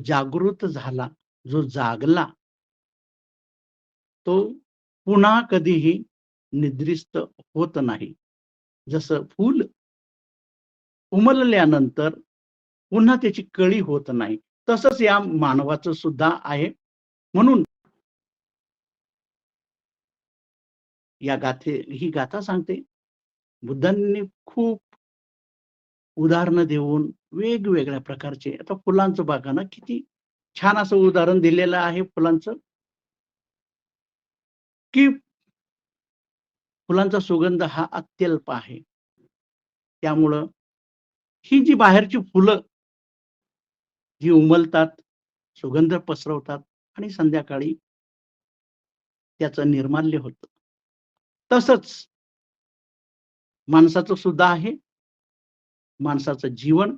जागृत झाला, जो जागला, तो पुन्हा कधीही निद्रिस्त होत नाही. जसं फूल उमलल्यानंतर पुन्हा त्याची कळी होत नाही. तसंच या मानवाचं सुद्धा आहे. म्हणून ही गाथा सांगते. बुद्धांनी खूप उदाहरणं देऊन वेगवेगळ्या प्रकारचे आता फुलांचं बघा ना, किती छान असं उदाहरण दिलेलं आहे फुलांचं, की फुलांचा सुगंध हा अत्यल्प आहे. त्यामुळं ही जी बाहेरची फुलं जी उमलतात, सुगंध पसरवतात आणि संध्याकाळी त्याचं निर्माल्य होतं. तसंच माणसाचं सुद्धा आहे. माणसाचं जीवन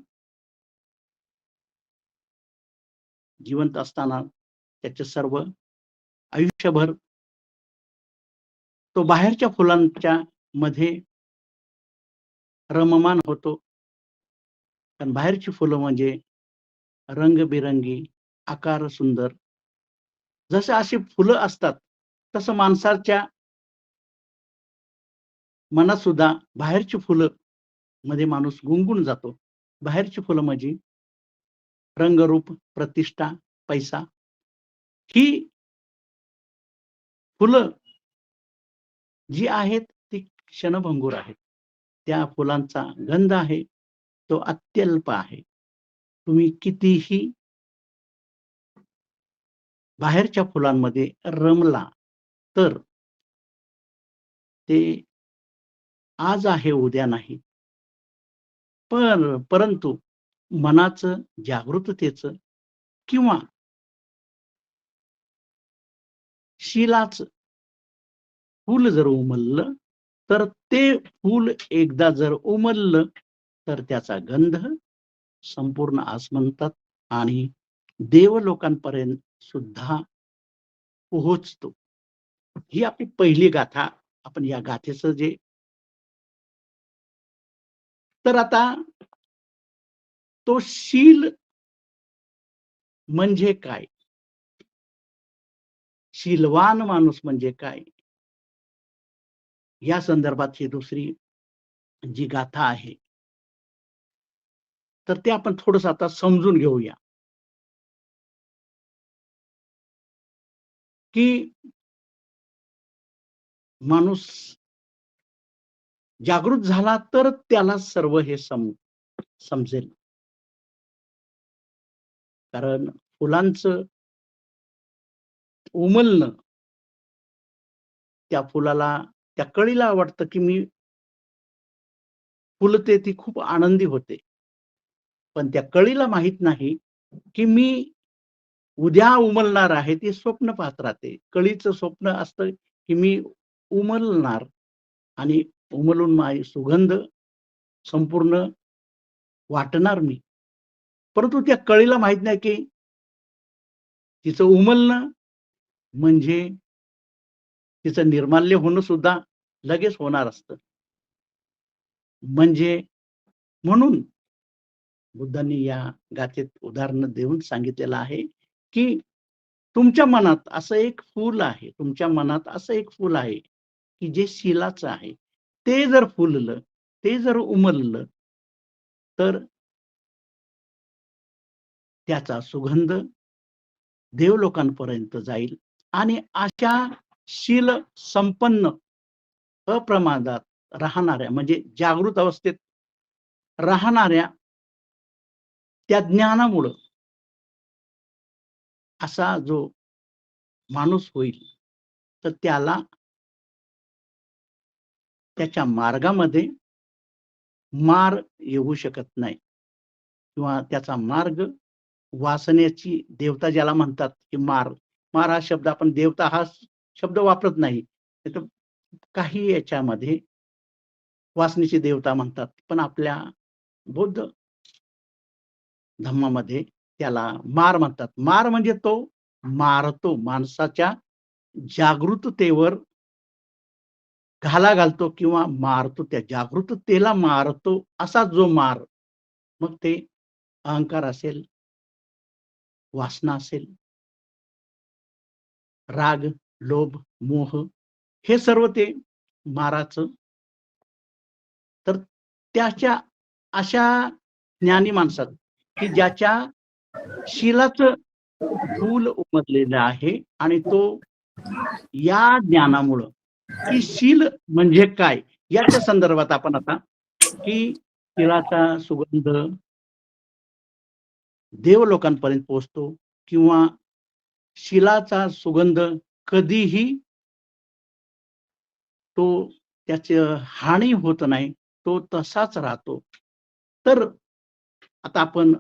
जिवंत असताना त्याचे सर्व आयुष्यभर तो बाहेरच्या फुलांच्या मध्ये रममान होतो. कारण बाहेरची फुलं म्हणजे रंगबिरंगी, आकार सुंदर. जसे अशी फुलं असतात, तसं माणसाच्या मनात सुद्धा बाहेरची फुलं मध्ये माणूस गुंगून जातो. बाहेरची फुलं म्हणजे रंगरूप, प्रतिष्ठा, पैसा ही फुलं जी आहेत ती क्षणभंगूर आहेत. त्या फुलांचा गंध आहे, तो अत्यल्प आहे. तुम्ही कितीही बाहेरच्या फुलांमध्ये रमला, तर ते आज आहे, उद्या नाही. परंतु मनाचं, जागृततेचं किंवा शीलाचं फूल जर उमललं, तर ते फूल एकदा जर उमललं, तर त्याचा गंध संपूर्ण आसमंतात आणि देवलोकांपर्यंत सुद्धा पोहोचतो. ही आपली पहिली गाथा. आपण या गाथेचं जे तर आता तो शील म्हणजे काय? शीलवान माणूस म्हणजे काय? या संदर्भात ही दुसरी जी गाथा आहे, तर ते आपण थोडंसं आता समजून घेऊया, की माणूस जागृत झाला तर त्याला सर्व हे समजेल. कारण फुलांचं उमलणं त्या फुलाला, त्या कळीला वाटतं, की मी फुलते ती खूप आनंदी होते. पण त्या कळीला माहीत नाही, की मी उद्या उमलणार आहे, ती स्वप्न पाहत राहते. कळीचं स्वप्न असतं, की मी उमलणार आणि उमलून माझी सुगंध संपूर्ण वाटणार मी. परंतु त्या कळीला माहीत नाही, की तिचं उमलणं म्हणजे तिचं निर्माल्य होणं सुद्धा लगेच होणार असतं. म्हणजे म्हणून बुद्धांनी या गाथेत उदाहरणं देऊन सांगितलेलं आहे, की तुमच्या मनात असं एक फूल आहे, तुमच्या मनात असं एक फूल आहे, की जे शीलाचं आहे. ते जर फुललं, ते जर उमललं, तर त्याचा सुगंध देवलोकांपर्यंत जाईल आणि अशा शील संपन्न, अप्रमादात राहणाऱ्या म्हणजे जागृत अवस्थेत राहणाऱ्या त्या ज्ञानामुळं असा जो माणूस होईल, तर त्याला त्याच्या मार्गामध्ये मार येऊ शकत नाही किंवा त्याचा मार्ग वासनेची देवता ज्याला म्हणतात, की मार. मार हा शब्द आपण देवता हा शब्द वापरत नाही. नाहीतर काही याच्यामध्ये वासनेची देवता म्हणतात. पण आपल्या बौद्ध धर्मामध्ये त्याला मार म्हणतात. मार म्हणजे तो मारतो. माणसाच्या जागृततेवर घाला घालतो किंवा मारतो. त्या जागृततेला मारतो असा जो मार, मग ते अहंकार असेल, वासना असेल, राग, लोभ, मोह हे सर्व ते माराचं. तर त्याच्या अशा ज्ञानी माणसात, की ज्याच्या शीलाचं फूल उमललेलं आहे आणि तो या ज्ञानामुळं, की शील म्हणजे काय? याच्या संदर्भात आपण आता, की शीलाचा सुगंध देवलोकांपर्यंत पोहोचतो किंवा शीलाचा सुगंध कधीही तो त्याची हानी होत नाही. तो तसाच राहतो. तर आता आपण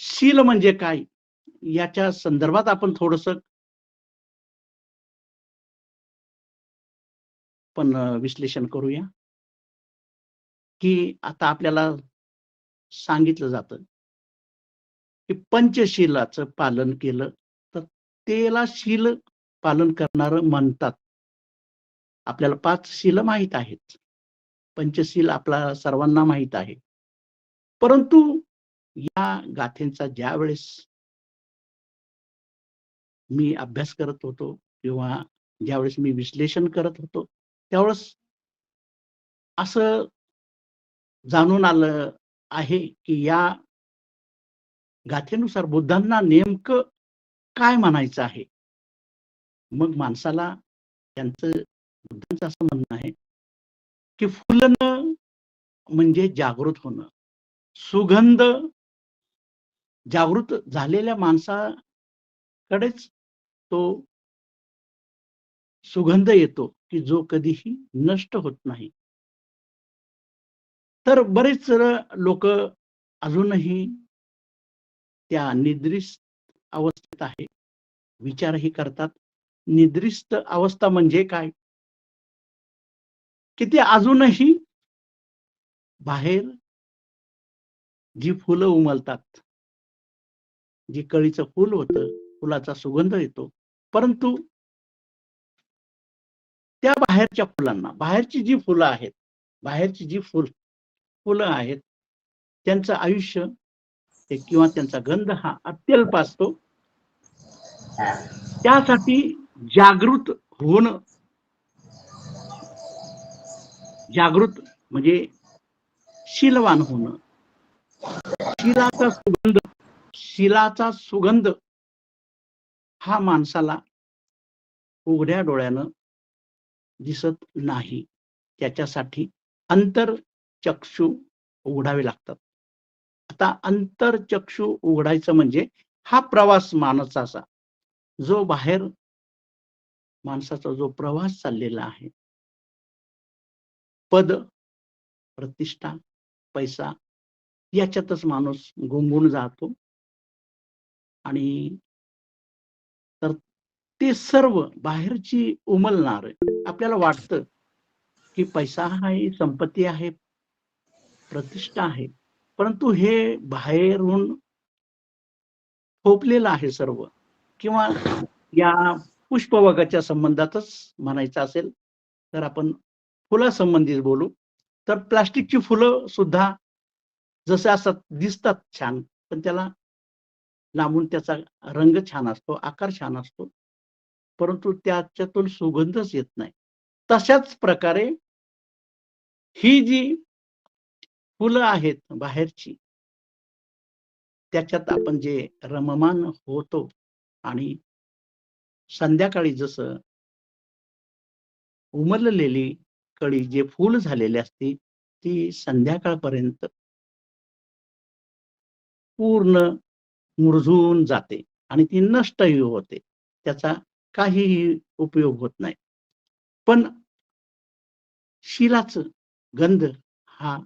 शील म्हणजे काय? याच्या संदर्भात आपण थोडंसं पण विश्लेषण करूया, की आता आपल्याला सांगितलं जातं, की पंचशीलाचं पालन केलं, तर त्याला शील पालन करणारं म्हणतात. आपल्याला 5 शीलं माहीत आहेत. पंचशील आपल्या सर्वांना माहीत आहे. परंतु या गाथेंचा ज्यावेळेस मी अभ्यास करत होतो किंवा ज्यावेळेस मी विश्लेषण करत होतो, त्यावेळेस असं जाणून आलं आहे, की या गाथेनुसार बुद्धांना नेमकं काय म्हणायचं आहे? मग माणसाला त्यांचं बुद्धांचं असं म्हणणं आहे, की फुलणं म्हणजे जागृत होणं. सुगंध जागृत झालेल्या माणसाकडेच तो सुगंध येतो, की जो कधीही नष्ट होत नाही. तर बरेच लोकं अजूनही त्या निद्रिस्त अवस्थेत आहे. विचारही करतात. निद्रिस्त अवस्था म्हणजे काय? की ते अजूनही बाहेर जी फुलं उमलतात, जी कळीचं फूल होतं, फुलाचा सुगंध येतो. परंतु त्या बाहेरच्या फुलांना, बाहेरची जी फुलं आहेत, बाहेरची जी फुलं आहेत, त्यांचं आयुष्य ते किंवा त्यांचा गंध हा अत्यल्प असतो. त्यासाठी जागृत होणं, जागृत म्हणजे शीलवान होणं. शीलाचा सुगंध शीलाचा सुगंध हा माणसाला उघड्या डोळ्यानं दिसत नाही. त्याच्यासाठी अंतरचक्षू उघडावे लागतात. आता अंतरचक्षू उघडायचं म्हणजे हा प्रवास माणसाचा, जो बाहेर माणसाचा जो प्रवास चाललेला आहे. पद, प्रतिष्ठा, पैसा याच्यातच माणूस गुंगून जातो आणि तर ते सर्व बाहेरची उमलणारं आपल्याला वाटतं, की पैसा आहे, संपत्ती आहे, प्रतिष्ठा आहे. परंतु हे बाहेरून थोपलेलं आहे सर्व किंवा या पुष्पवगाच्या संबंधातच म्हणायचं असेल, तर आपण फुलासंबंधित बोलू. तर प्लास्टिकची फुलं सुद्धा जसे असतात, दिसतात छान, पण त्याला लांबून त्याचा रंग छान असतो, आकार छान असतो. परंतु त्याच्यातून सुगंधच येत नाही. तशाच प्रकारे ही जी फुलं आहेत बाहेरची, त्याच्यात आपण जे रममान होतो आणि संध्याकाळी जसं उमललेली कळी जे फूल झालेली असते, ती संध्याकाळपर्यंत पूर्ण मुरझून जाते आणि ती नष्टही होते. त्याचा काहीही उपयोग होत नाही. पण शीलाचं गंध हा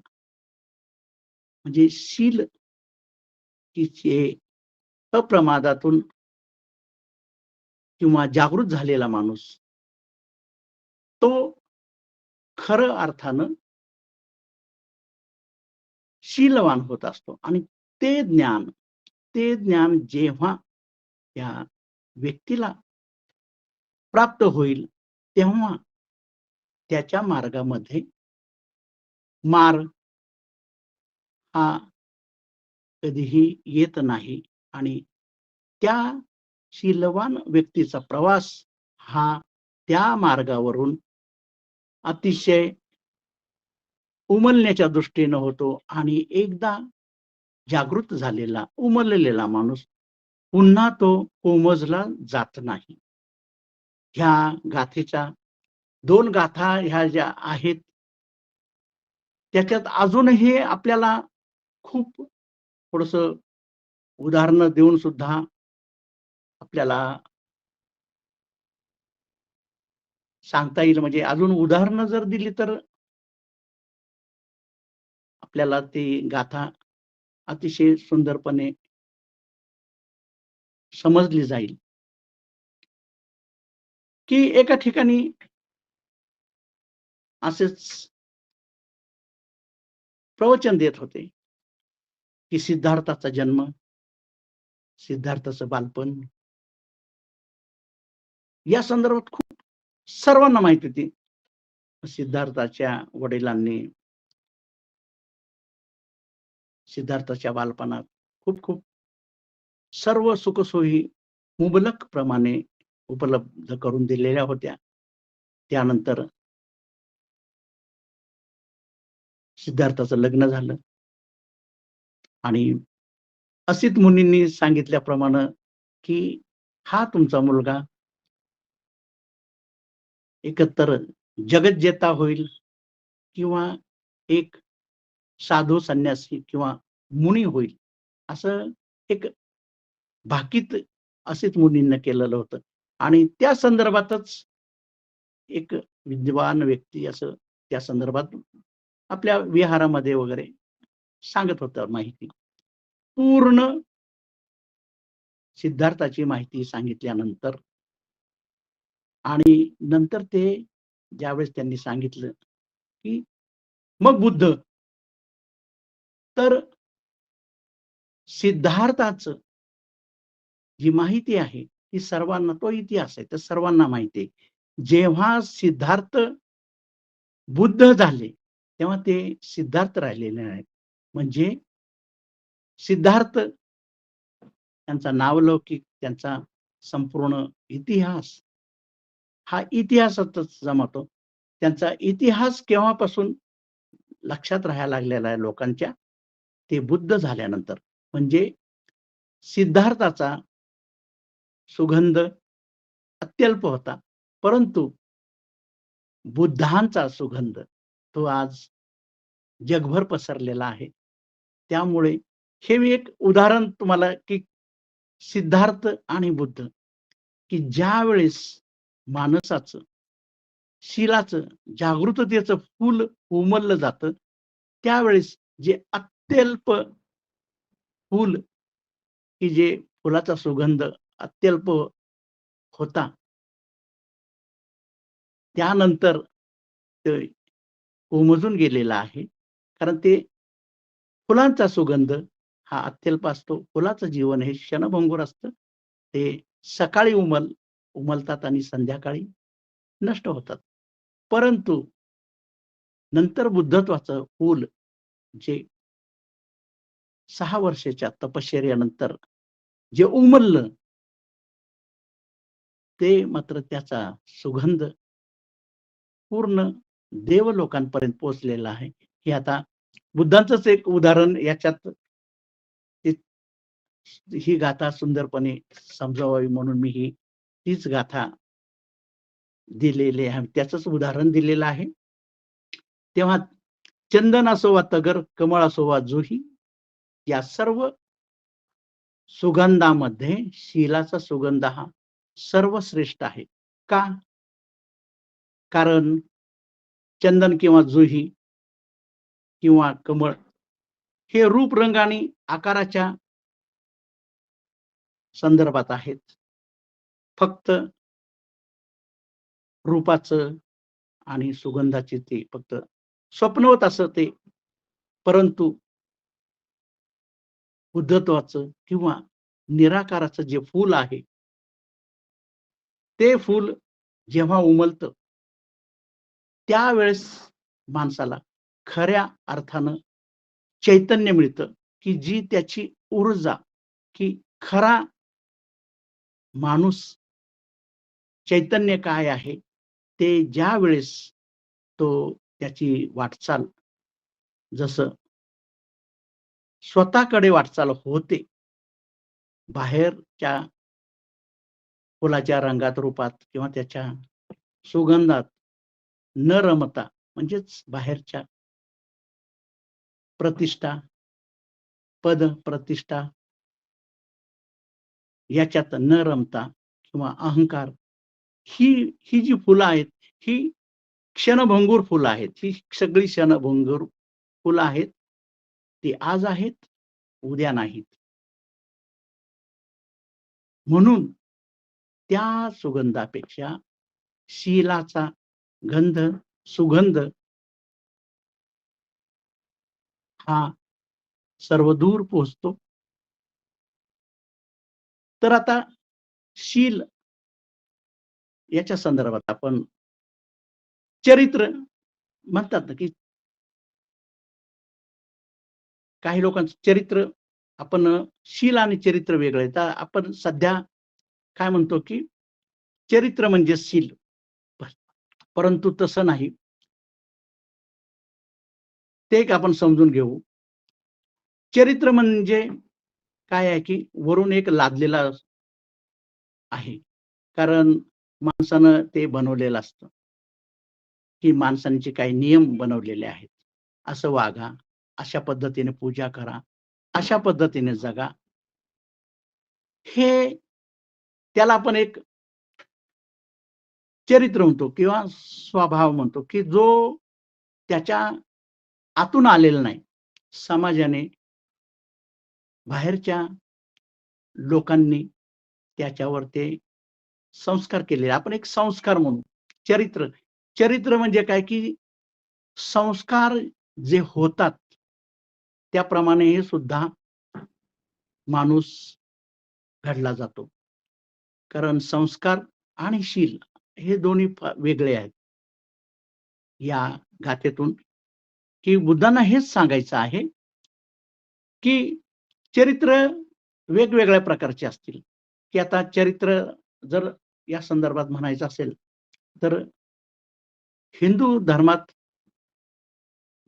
म्हणजे शील की जे अप्रमादातून किंवा जागृत झालेला माणूस, तो खरं अर्थानं शीलवान होत असतो आणि ते ज्ञान, ते ज्ञान जेव्हा त्या व्यक्तीला प्राप्त होईल, तेव्हा त्याच्या मार्गामध्ये मार हा कधीही येत नाही आणि त्या शीलवान व्यक्तीचा प्रवास हा त्या मार्गावरून अतिशय उमलण्याच्या दृष्टीनं होतो आणि एकदा जागृत झालेला, उमललेला माणूस पुन्हा तो कोमजला जात नाही. ह्या गाथेच्या 2 गाथा ह्या ज्या आहेत, त्याच्यात अजूनही आपल्याला खूप थोडंसं उदाहरणं देऊन सुद्धा आपल्याला सांगता येईल. म्हणजे अजून उदाहरणं जर दिली तर आपल्याला ती गाथा अतिशय सुंदरपणे समजली जाईल, की एका ठिकाणी असेच प्रवचन देत होते, की सिद्धार्थाचा जन्म, सिद्धार्थाचं बालपण या संदर्भात खूप सर्वांना माहिती होती. सिद्धार्थाच्या वडिलांनी सिद्धार्थाच्या बालपणात खूप सर्व सुखसोयी मुबलक प्रमाणे उपलब्ध करून दिलेल्या होत्या. त्यानंतर सिद्धार्थाचं लग्न झालं आणि असित मुनींनी सांगितल्याप्रमाणे, की हा तुमचा मुलगा एकतर जगज्जेता होईल किंवा एक साधू संन्यासी किंवा मुनी होईल. असं एक भाकीत असित मुनींना केलेलं होतं आणि त्या संदर्भातच एक विद्वान व्यक्ती असं त्या संदर्भात आपल्या विहारामध्ये वगैरे सांगत होता माहिती. पूर्ण सिद्धार्थाची माहिती सांगितल्यानंतर आणि नंतर ते ज्यावेळेस त्यांनी सांगितलं, की मग बुद्ध. तर सिद्धार्थाचं जी माहिती आहे, ती सर्वांना तो इतिहास आहे, तर सर्वांना माहिती आहे. जेव्हा सिद्धार्थ बुद्ध झाले, तेव्हा ते सिद्धार्थ राहिलेले नाहीत. म्हणजे सिद्धार्थ त्यांचा नावलौकिक, त्यांचा संपूर्ण इतिहास हा इतिहासातच जमतो. त्यांचा इतिहास केव्हापासून लक्षात राहायला लागलेला आहे लोकांच्या, ते बुद्ध झाल्यानंतर. म्हणजे सिद्धार्थाचा सुगंध अत्यल्प होता, परंतु बुद्धांचा सुगंध तो आज जगभर पसरलेला आहे. त्यामुळे हे मी एक उदाहरण तुम्हाला, की सिद्धार्थ आणि बुद्ध, की ज्यावेळेस माणसाचं, शीलाचं, जागृततेचं फूल उमललं जातं, त्यावेळेस जे अत्यल्प फूल, की जे फुलाचा सुगंध अत्यल्प होता, त्यानंतर ते उमजून गेलेला आहे. कारण ते फुलांचा सुगंध हा अत्यल्प असतो. फुलाचं जीवन हे क्षणभंगुर असतं. ते सकाळी उमलतात आणि संध्याकाळी नष्ट होतात. परंतु नंतर बुद्धत्वाचं फूल जे 6 वर्षाच्या तपश्चर्येनंतर जे उमललं, ते मात्र त्याचा सुगंध पूर्ण देवलोकांपर्यंत पोहोचलेला आहे. हे आता बुद्धांचंच एक उदाहरण याच्यात ते ही गाथा सुंदरपणे समजावावी म्हणून मी तीच गाथा दिलेली आहे. त्याचंच उदाहरण दिलेलं आहे. तेव्हा चंदन असो वा तगर, कमळ असो वा जुही, या सर्व सुगंधामध्ये शीलाचा सुगंध हा सर्वश्रेष्ठ आहे. का? कारण चंदन किंवा जुही किंवा कमळ हे रूप, रंग आणि आकाराच्या संदर्भात आहेत. फक्त रूपाचं आणि सुगंधाचे ते फक्त स्वप्नवत असं ते, परंतु बुद्धत्वाचं किंवा निराकाराचं जे फूल आहे, ते फूल जेव्हा उमलतं, त्यावेळेस माणसाला खऱ्या अर्थानं चैतन्य मिळतं, की जी त्याची ऊर्जा, की खरा माणूस चैतन्य काय आहे, ते ज्यावेळेस तो त्याची वाटचाल जसं स्वतःकडे वाटचाल होते, बाहेरच्या फुलाच्या रंगात, रूपात किंवा त्याच्या सुगंधात न रमता म्हणजेच बाहेरच्या प्रतिष्ठा, पद, प्रतिष्ठा याच्यात न रमता किंवा अहंकार ही ही जी फुलं आहेत, ही क्षणभंगूर फुलं आहेत. ही सगळी क्षणभंगूर फुलं आहेत. ती आज आहेत, उद्या नाहीत. म्हणून त्या सुगंधापेक्षा शीलाचा गंध, सुगंध हा सर्वदूर पोहोचतो. तर आता शील याच्या संदर्भात आपण चरित्र म्हणतात ना, की काही लोकांचं चरित्र आपण शील आणि चरित्र वेगळं आहे. तर आपण सध्या काय म्हणतो, की चरित्र म्हणजे शील. परंतु तसं नाही. ते एक आपण समजून घेऊ. चरित्र म्हणजे काय आहे, की वरून एक लादलेला आहे. कारण माणसानं ते बनवलेलं असतं, की माणसांचे काही नियम बनवलेले आहेत. असं वागा, अशा पद्धतीने पूजा करा, अशा पद्धतीने जगा. हे त्याला आपण एक चरित्र म्हणतो किंवा स्वभाव म्हणतो, की जो त्याच्या आतून आलेला नाही. समाजाने, बाहेरच्या लोकांनी त्याच्यावर ते संस्कार केलेले. आपण एक संस्कार म्हणू. चरित्र. चरित्र म्हणजे काय, की संस्कार जे होतात, त्याप्रमाणे हे सुद्धा माणूस घडला जातो. कारण संस्कार आणि शील हे दोन्ही वेगळे आहेत. या गाथेतून, की बुद्धांना हेच सांगायचं आहे, की चरित्र वेगवेगळ्या प्रकारचे असतील, की आता चरित्र जर या संदर्भात म्हणायचं असेल, तर हिंदू धर्मात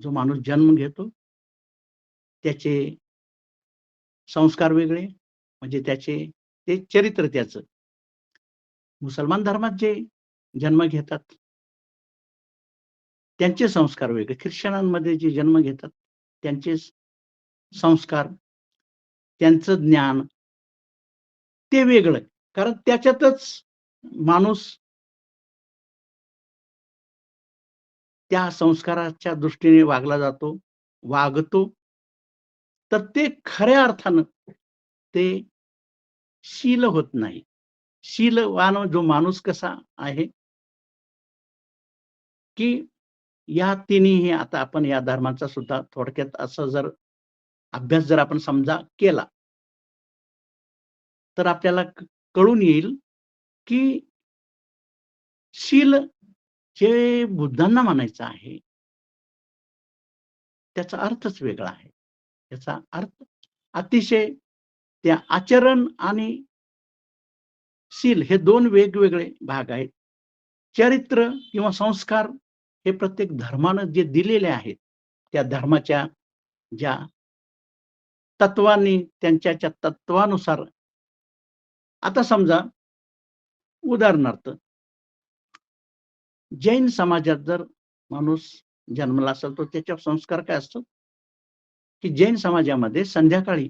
जो माणूस जन्म घेतो, त्याचे संस्कार वेगळे, म्हणजे त्याचे ते चरित्र त्याचं. मुसलमान धर्मात जे जन्म घेतात, त्यांचे संस्कार वेगळे. ख्रिश्चनांमध्ये जे जन्म घेतात, त्यांचे संस्कार, त्यांचं ज्ञान ते वेगळं. कारण त्याच्यातच माणूस त्या संस्काराच्या दृष्टीने वागला जातो, वागतो. तर ते खऱ्या अर्थानं ते शील होत नाही. शीलवान जो माणूस कसा आहे, की या तिन्हीही आता आपण या धर्माचा सुद्धा थोडक्यात असं जर अभ्यास जर आपण समजा केला, तर आपल्याला कळून येईल, की शील जे बुद्धांना म्हणायचं आहे, त्याचा अर्थच वेगळा आहे. त्याचा अर्थ अतिशय त्या आचरण आणि शील हे 2 वेगवेगळे भाग आहेत. चरित्र किंवा संस्कार हे प्रत्येक धर्मानं जे दिलेले आहेत, त्या धर्माच्या ज्या तत्वांनी त्यांच्या तत्वानुसार आता समजा उदाहरणार्थ जैन समाजात जर माणूस जन्मला असेल, तर त्याच्यावर संस्कार काय असतो, की जैन समाजामध्ये संध्याकाळी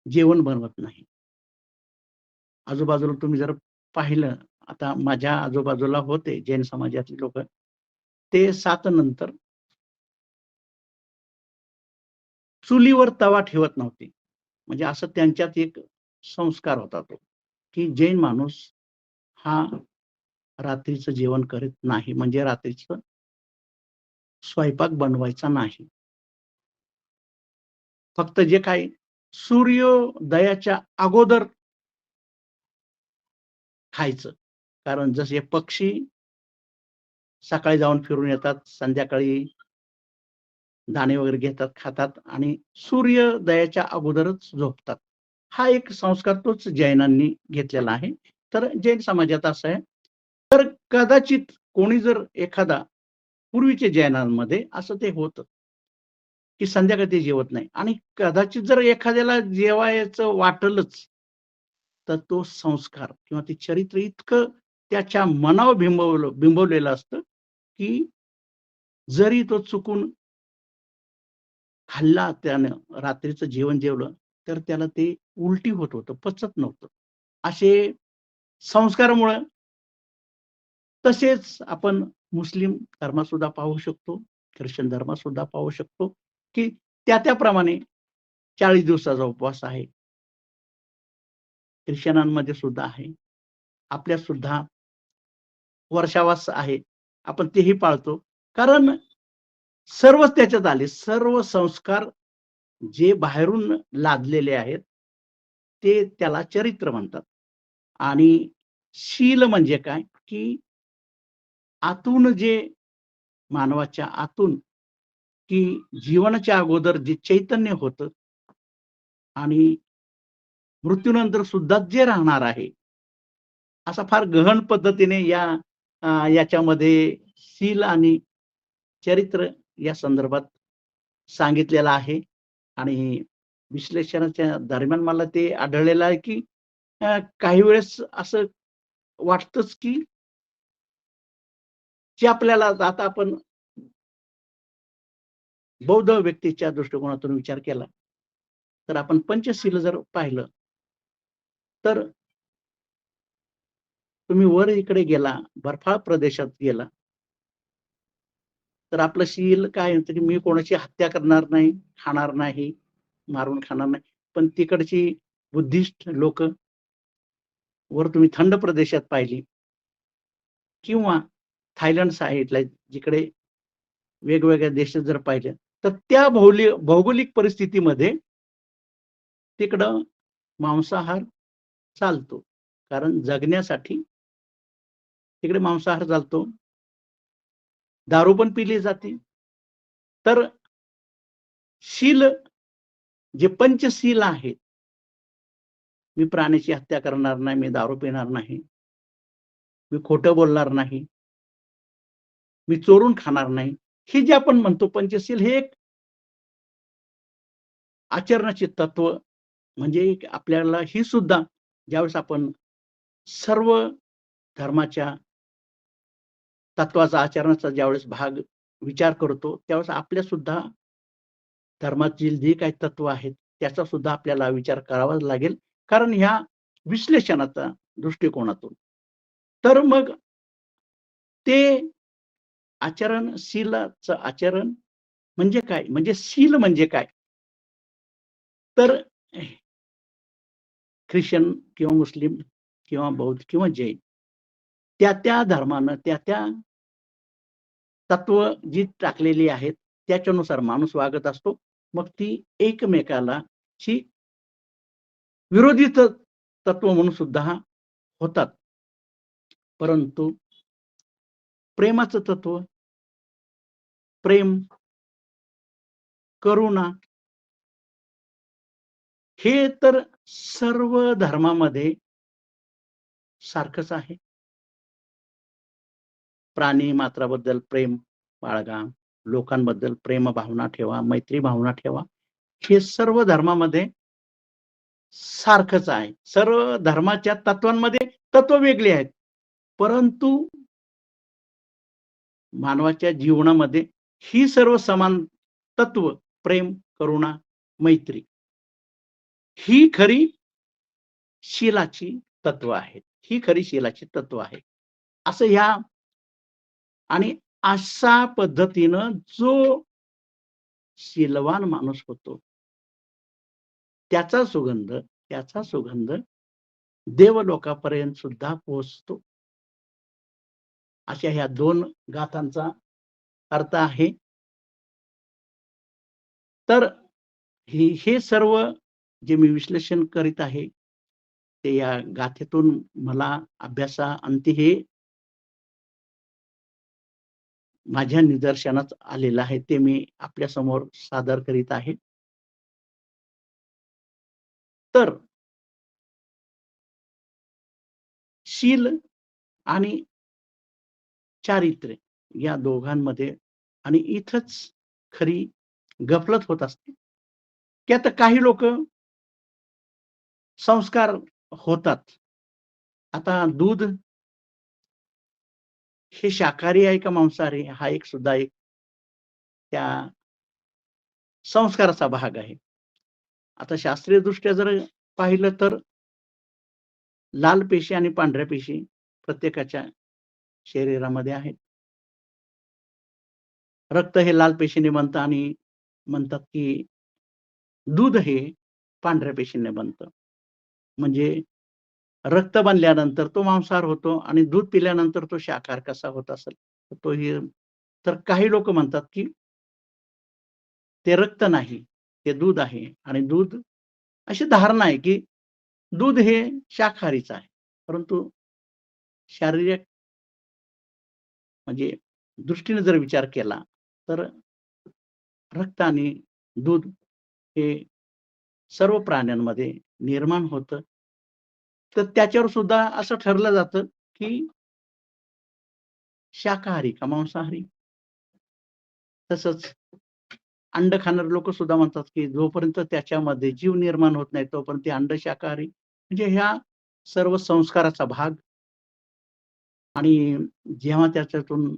जेवण बनवत नाही. आजूबाजूला तुम्ही जर पाहिलं, आता माझ्या आजूबाजूला होते जैन समाजातली लोकं, ते 7 नंतर चुलीवर तवा ठेवत नव्हते. म्हणजे असं त्यांच्यात एक संस्कार होता तो, की जैन माणूस हा रात्रीचं जेवण करत नाही. म्हणजे रात्रीचं स्वयंपाक बनवायचा नाही. फक्त जे काही सूर्योदयाच्या अगोदर खायचं. कारण जसे पक्षी सकाळी जाऊन फिरून येतात, संध्याकाळी दाणे वगैरे घेतात, खातात आणि सूर्योदयाच्या अगोदरच झोपतात. हा एक संस्कार तोच जैनांनी घेतलेला आहे. तर जैन समाजात असं आहे. तर कदाचित कोणी जर एखादा पूर्वीच्या जैनांमध्ये असं ते होतं, की संध्याकाळी ते जेवत नाही आणि कदाचित जर एखाद्याला जेवायचं वाटलंच, तर तो संस्कार किंवा ते चरित्र इतकं त्याच्या मनावर बिंबवलेलं असतं, की जरी तो चुकून खाल्ला त्यानं रात्रीचं जेवण जेवलं, तर त्याला ते उलटी होत होतं, पचत नव्हतं. असे संस्कारामुळं तसेच आपण मुस्लिम धर्मात पाहू शकतो, ख्रिश्चन धर्मात पाहू शकतो, की त्या-त्याप्रमाणे 40 दिवसाचा उपवास आहे. ख्रिश्चनांमध्ये सुद्धा आहे. आपल्यात सुद्धा वर्षावास आहे. आपण तेही पाळतो. कारण सर्वच त्याच्यात आले. सर्व संस्कार जे बाहेरून लादलेले आहेत, ते त्याला चरित्र म्हणतात. आणि शील म्हणजे काय, की आतून जे मानवाच्या आतून, की जीवनाच्या अगोदर जे चैतन्य होतं आणि मृत्यूनंतर सुद्धा जे राहणार आहे, असा फार गहन पद्धतीने याच्यामध्ये शील आणि चरित्र या संदर्भात सांगितलेलं आहे आणि विश्लेषणाच्या दरम्यान मला ते आढळलेलं आहे, की काही वेळेस असं वाटतंच, की जे आपल्याला आता आपण बौद्ध व्यक्तीच्या दृष्टिकोनातून विचार केला, तर आपण पंचशील जर पाहिलं, तर तुम्ही वर इकडे गेला, बर्फाळ प्रदेशात गेला, तर आपलं शील काय होतं, की मी कोणाची हत्या करणार नाही, खाणार नाही, मारून खाणार नाही. पण तिकडची बुद्धिस्ट लोकं वर तुम्ही थंड प्रदेशात पाहिली किंवा थायलंड साइडला जिकडे वेगवेगळ्या देशात जर पाहिलं, तर त्या भौगोलिक परिस्थितीमध्ये तिकडं मांसाहार चालतो. कारण जगण्यासाठी तिकडे मांसाहार चालतो. दारू पण पिली जाते. तर शील जे पंचशील आहेत, मी प्राण्याची हत्या करणार नाही, मी दारू पिणार नाही, मी खोटं बोलणार नाही, मी चोरून खाणार नाही. हे जे आपण म्हणतो पंचशील हे एक आचरणाचे तत्व म्हणजे एक आपल्याला ही सुद्धा ज्यावेळेस आपण सर्व धर्माच्या तत्वाचा, आचरणाचा ज्यावेळेस भाग विचार करतो, त्यावेळेस आपल्या सुद्धा धर्मातील जे काही तत्व आहेत, त्याचा सुद्धा आपल्याला विचार करावाच लागेल. कारण ह्या विश्लेषणाचा दृष्टिकोनातून. तर मग ते शीलाचं आचरण म्हणजे काय? म्हणजे शील म्हणजे काय? तर ख्रिश्चन किंवा मुस्लिम किंवा बौद्ध किंवा जैन त्या-त्या धर्मानं त्या-त्या तत्व जी टाकलेली आहेत, त्याच्यानुसार माणूस वागत असतो. मग ती एकमेकाला ची विरोधी तत्व म्हणून सुद्धा होतात. परंतु प्रेमाचं तत्व, प्रेम, करुणा हे तर सर्व धर्मामध्ये सारखंच आहे. प्राणी मात्राबद्दल प्रेम बाळगा, लोकांबद्दल प्रेम भावना ठेवा, मैत्री भावना ठेवा. हे सर्व धर्मामध्ये सारखंच आहे. सर्व धर्माच्या तत्वांमध्ये तत्व वेगळी आहेत. परंतु मानवाच्या जीवनामध्ये ही सर्व समान तत्व प्रेम, करुणा, मैत्री ही खरी शीलाची तत्व आहेत. ही खरी शीलाची तत्व आहे. असं ह्या आणि अशा पद्धतीनं जो शीलवान माणूस होतो, त्याचा सुगंध देवलोकापर्यंत सुद्धा पोहोचतो. अशा ह्या 2 गाथांचा अर्थ आहे. तर हे सर्व जे मी विश्लेषण करीत आहे, ते या गाथेतून मला अभ्यासाअंती हे माझ्या निदर्शनास आलेलं आहे. ते मी आपल्यासमोर सादर करीत आहे. तर शील आणि चारित्र्य या दोघांमध्ये आणि इथंच खरी गफलत होत असते, की आता काही लोकं संस्कार होतात. आता दूध हे शाकाहारी आहे का मांसाहारी हा एक सुद्धा एक त्या संस्काराचा भाग आहे. आता शास्त्रीयदृष्ट्या जर पाहिलं तर लाल पेशी आणि पांढऱ्या पेशी प्रत्येकाच्या शरीरामध्ये आहेत. रक्त हे लाल पेशीने बनतं आणि म्हणतात की दूध हे पांढऱ्या पेशीने बनतं. म्हणजे रक्त बनल्यानंतर तो मांसाहार होतो आणि दूध पिल्यानंतर तो शाकाहार कसा होत असेल? तर तोही तर काही लोकं म्हणतात की ते रक्त नाही, ते दूध आहे आणि दूध अशी धारणा आहे की दूध हे शाकाहारीच आहे. परंतु शारीरिक म्हणजे दृष्टीने जर विचार केला, तर रक्त आणि दूध हे सर्व प्राण्यांमध्ये निर्माण होतं. तर त्याच्यावर सुद्धा असं ठरलं जातं, की शाकाहारी का मांसाहारी? तसंच अंड खाणारे लोकं सुद्धा म्हणतात, की जोपर्यंत त्याच्यामध्ये जीव निर्माण होत नाही, तोपर्यंत ते अंड शाकाहारी. म्हणजे ह्या सर्व संस्काराचा भाग आणि जेव्हा त्याच्यातून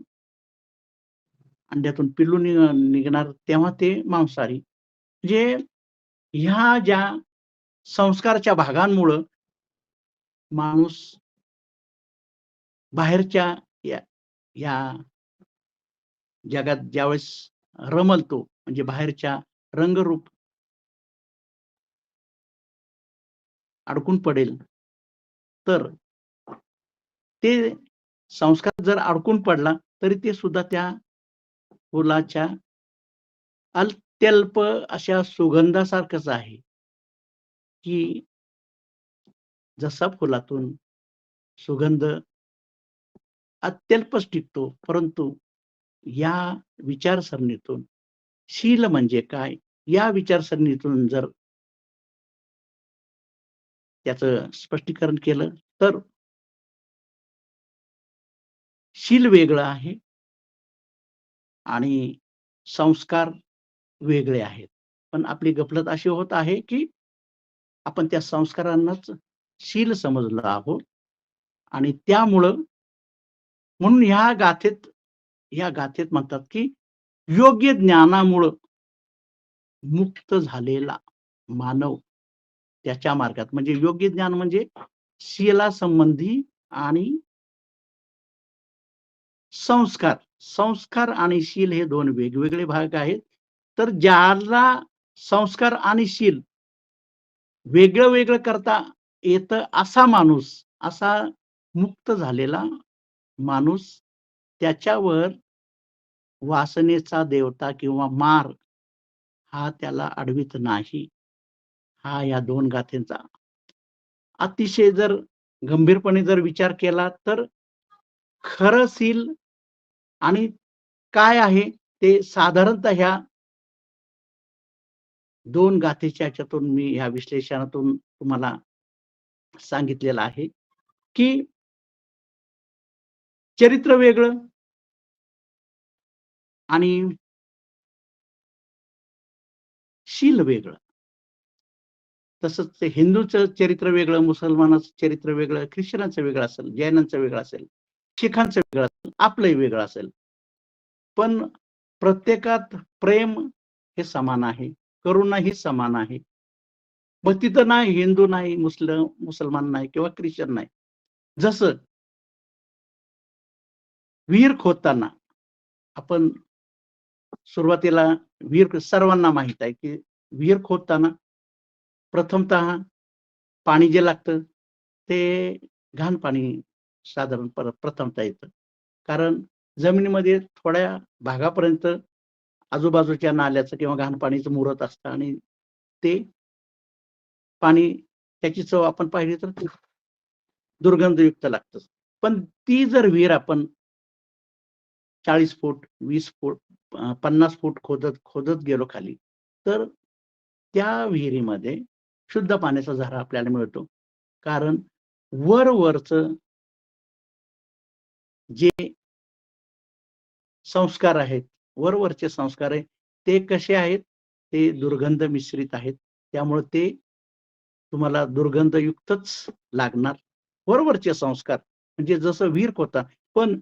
अंड्यातून पिल्लू निघणार, तेव्हा ते मांसाहारी. म्हणजे ह्या ज्या संस्काराच्या भागांमुळं माणूस बाहेरच्या या या जगात ज्यावेळेस रमलतो, म्हणजे बाहेरच्या रंगरूप अडकून पडेल, तर ते संस्कार जर अडकून पडला, तरी ते सुद्धा त्या फुलाच्या अत्यल्प अशा सुगंधासारखंच आहे, की जसा फुलातून सुगंध अत्यल्पच टिकतो, परंतु या विचारसरणीतून शील म्हणजे काय? या विचारसरणीतून जर त्याचं स्पष्टीकरण केलं, तर शील वेगळं आहे आणि संस्कार वेगळे आहेत. पण आपली गफलत अशी होत आहे, की आपण त्या संस्कारांनाच शील समजलो आहोत आणि त्यामुळं म्हणून ह्या गाथेत म्हणतात, की योग्य ज्ञानामुळं मुक्त झालेला मानव त्याच्या मार्गात म्हणजे योग्य ज्ञान म्हणजे शीलासंबंधी आणि संस्कार. संस्कार आणि शील हे 2 वेगवेगळे भाग आहेत. तर ज्याला संस्कार आणि शील वेगळं-वेगळं करता येतं असा माणूस, असा मुक्त झालेला माणूस त्याच्यावर वासनेचा देवता किंवा मार हा त्याला अडवित नाही. हा या 2 गाथेंचा अतिशय जर गंभीरपणे जर विचार केला तर खरं शील आणि काय आहे ते साधारणतः ह्या 2 गाथेच्या ह्याच्यातून मी ह्या विश्लेषणातून तुम्हाला सांगितलेलं आहे, की चरित्र वेगळं आणि शील वेगळं. तसंच ते हिंदूचं चरित्र वेगळं, मुसलमानाचं चरित्र वेगळं, ख्रिश्चनाचं वेगळं असेल, जैनांचं वेगळं असेल, शिखांचं वेगळं असेल, आपलंही वेगळं असेल. पण प्रत्येकात प्रेम हे समान आहे, करुणा ही समान आहे. मग तिथं नाही हिंदू नाही, मुसलमान नाही किंवा ख्रिश्चन नाही. जसं विहीर खोदताना आपण सुरुवातीला विहीर सर्वांना माहीत आहे, की विहीर खोदताना प्रथमतः पाणी जे लागतं, ते घाण पाणी साधारण प्रथमतः येतं. कारण जमिनीमध्ये थोड्या भागापर्यंत आजूबाजूच्या नाल्याचं किंवा घाण पाणीचं मुरत असतं आणि ते पाणी त्याची चव आपण पाहिली तर ती दुर्गंधयुक्त लागतं. पण ती जर विहीर आपण 40 फूट, 20 फूट, 50 फूट खोदत गेलो खाली, तर त्या विहिरीमध्ये शुद्ध पाण्याचा झरा आपल्याला मिळतो. कारण वरचं जे संस्कार आहेत, वरवरचे संस्कार आहेत, ते कसे आहेत? ते दुर्गंध मिश्रित आहेत. त्यामुळे ते तुम्हाला दुर्गंधयुक्तच लागणार. वरवरचे संस्कार म्हणजे जसं विर्क होता. पण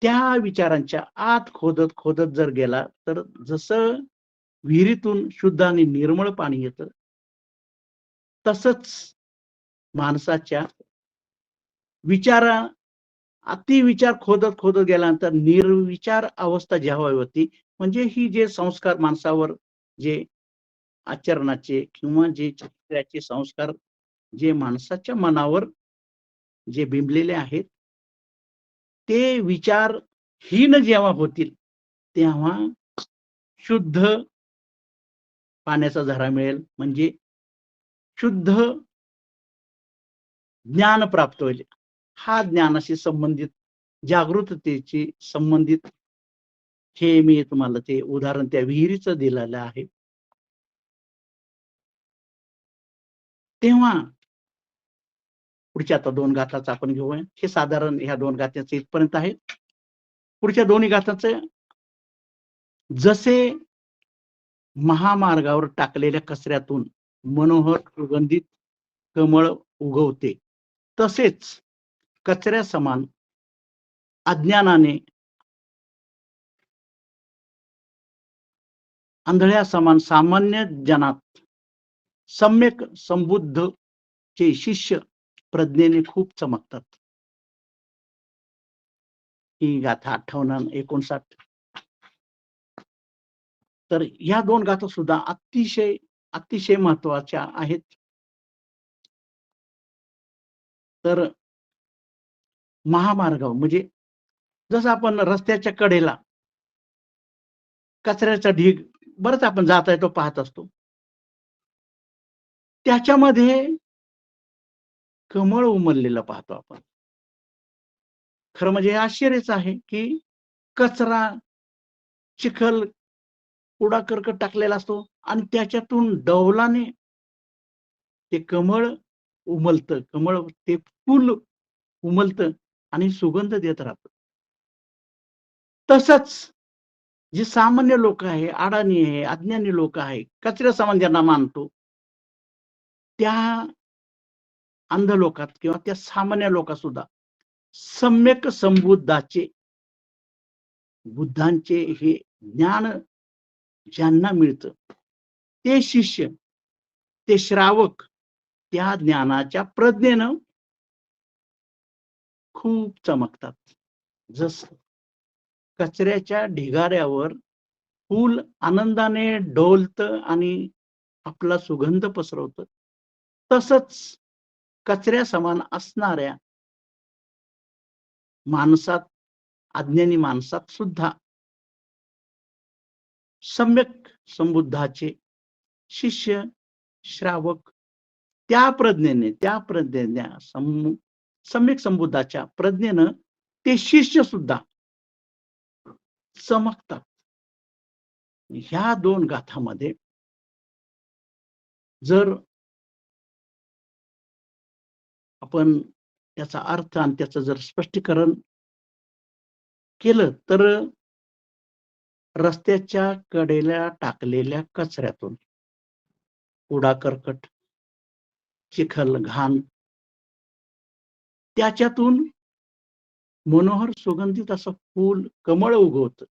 त्या विचारांच्या आत खोदत जर गेला, तर जसं विहिरीतून शुद्ध आणि निर्मळ पाणी येतं, तसंच माणसाच्या विचारा अतिविचार खोदत गेल्यानंतर निर्विचार अवस्था जेव्हा होती, म्हणजे ही जे संस्कार माणसावर जे आचरणाचे किंवा जे चारित्र्याचे संस्कार जे माणसाच्या मनावर जे बिंबलेले आहेत, ते विचारहीन जेव्हा होतील, तेव्हा शुद्ध पाण्याचा झरा मिळेल. म्हणजे शुद्ध ज्ञान प्राप्त होईल. हा ज्ञानाशी संबंधित जागृततेशी संबंधित हे मी तुम्हाला ते उदाहरण त्या विहिरीचं दिलेलं आहे. तेव्हा पुढच्या आता 2 गाथाचं आपण घेऊया. हे साधारण ह्या 2 गाथ्याचं इथपर्यंत आहे. पुढच्या दोन्ही गाथाचं जसे महामार्गावर टाकलेल्या कचऱ्यातून मनोहर सुगंधित कमळ उगवते, तसेच कचऱ्यासमान अज्ञानाने आंधळ्यासमान सामान्य जनात सम्यक संबुद्धचे शिष्य प्रज्ञेने खूप चमकतात. ही गाथा 58 आणि 59. तर ह्या 2 गाथा सुद्धा अतिशय महत्त्वाच्या आहेत. तर महामार्गावर म्हणजे जसं आपण रस्त्याच्या कडेला कचऱ्याचा ढीग बरंच आपण जाता येतो पाहत असतो. त्याच्यामध्ये कमळ उमललेलं पाहतो आपण. खरं म्हणजे हे आश्चर्यच आहे, की कचरा, चिखल, कूड़ा-करकट टाकलेला असतो आणि त्याच्यातून डौलाने ते कमळ उमलतं. ते फूल उमलतं आणि सुगंध देत राहतं. तसंच जे सामान्य लोकं आहे, अडाणी आहे, अज्ञानी लोकं आहे, कचऱ्यासमान ज्यांना मानतो, त्या अंध लोकात किंवा त्या सामान्य लोकात सुद्धा सम्यक संबुद्धाचे, बुद्धांचे हे ज्ञान ज्यांना मिळतं, ते शिष्य, ते श्रावक त्या ज्ञानाच्या प्रज्ञेनं खूप चमकतात. जसं कचऱ्याच्या ढिगाऱ्यावर फूल आनंदाने डोलतं आणि आपला सुगंध पसरवतं. तसंच कचऱ्यासमान असणाऱ्या माणसात, अज्ञानी माणसात सुद्धा सम्यक संबुद्धाचे शिष्य, श्रावक त्या प्रज्ञेने सम्यक संबुद्धाच्या प्रज्ञेनं ते शिष्य सुद्धा चमकतात. ह्या 2 गाथामध्ये जर आपण त्याचा अर्थ आणि त्याचं जर स्पष्टीकरण केलं, तर रस्त्याच्या कडेला टाकलेल्या कचऱ्यातून कूड़ा-करकट, चिखल, घाण त्याच्यातून मनोहर सुगंधित असं फूल, कमळ उगवतं.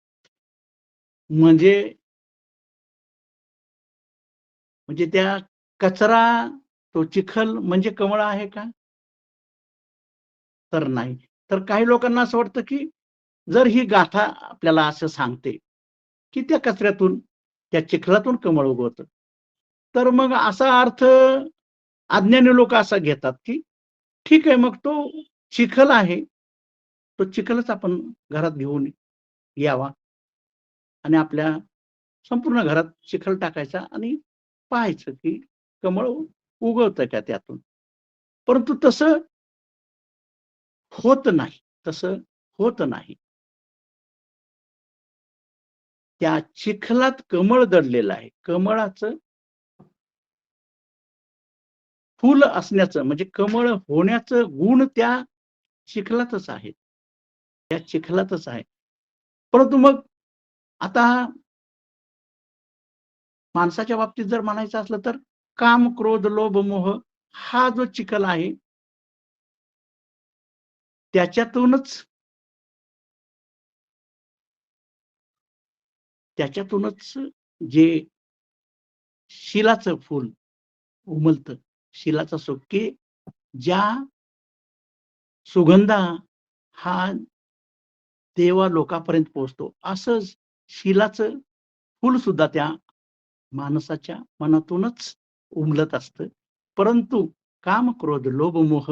म्हणजे म्हणजे त्या कचरा, तो चिखल म्हणजे कमळ आहे का? तर नाही. तर काही लोकांना असं वाटतं, की जर ही गाथा आपल्याला असं सांगते, की त्या कचऱ्यातून, त्या चिखलातून कमळ उगवतं. तर मग असा अर्थ अज्ञानी लोकं असा घेतात, की ठीक आहे मग तो चिखल आहे. तो चिखलच आपण घरात घेऊन यावा आणि आपल्या संपूर्ण घरात चिखल टाकायचा आणि पाहायचं, की कमळ उगवतं का त्यातून. परंतु होत नाही. तसं होत नाही. त्या चिखलात कमळ दडलेलं आहे. कमळाचं फूल असण्याचं म्हणजे कमळ होण्याचं गुण त्या चिखलातच आहे. या चिखलातच आहे. परंतु मग आता माणसाच्या बाबतीत जर म्हणायचं असलं तर काम, क्रोध, लोभ, मोह हा जो चिखल आहे त्याच्यातूनच त्याच्यातूनच जे शिलाचं फूल उमलतं, शिलाचा सुख, की ज्या सुगंध हा देवा लोकांपर्यंत पोहोचतो. असंच शिलाचं फूल सुद्धा त्या माणसाच्या मनातूनच उमलत असतं. परंतु काम, क्रोध, लोभ, मोह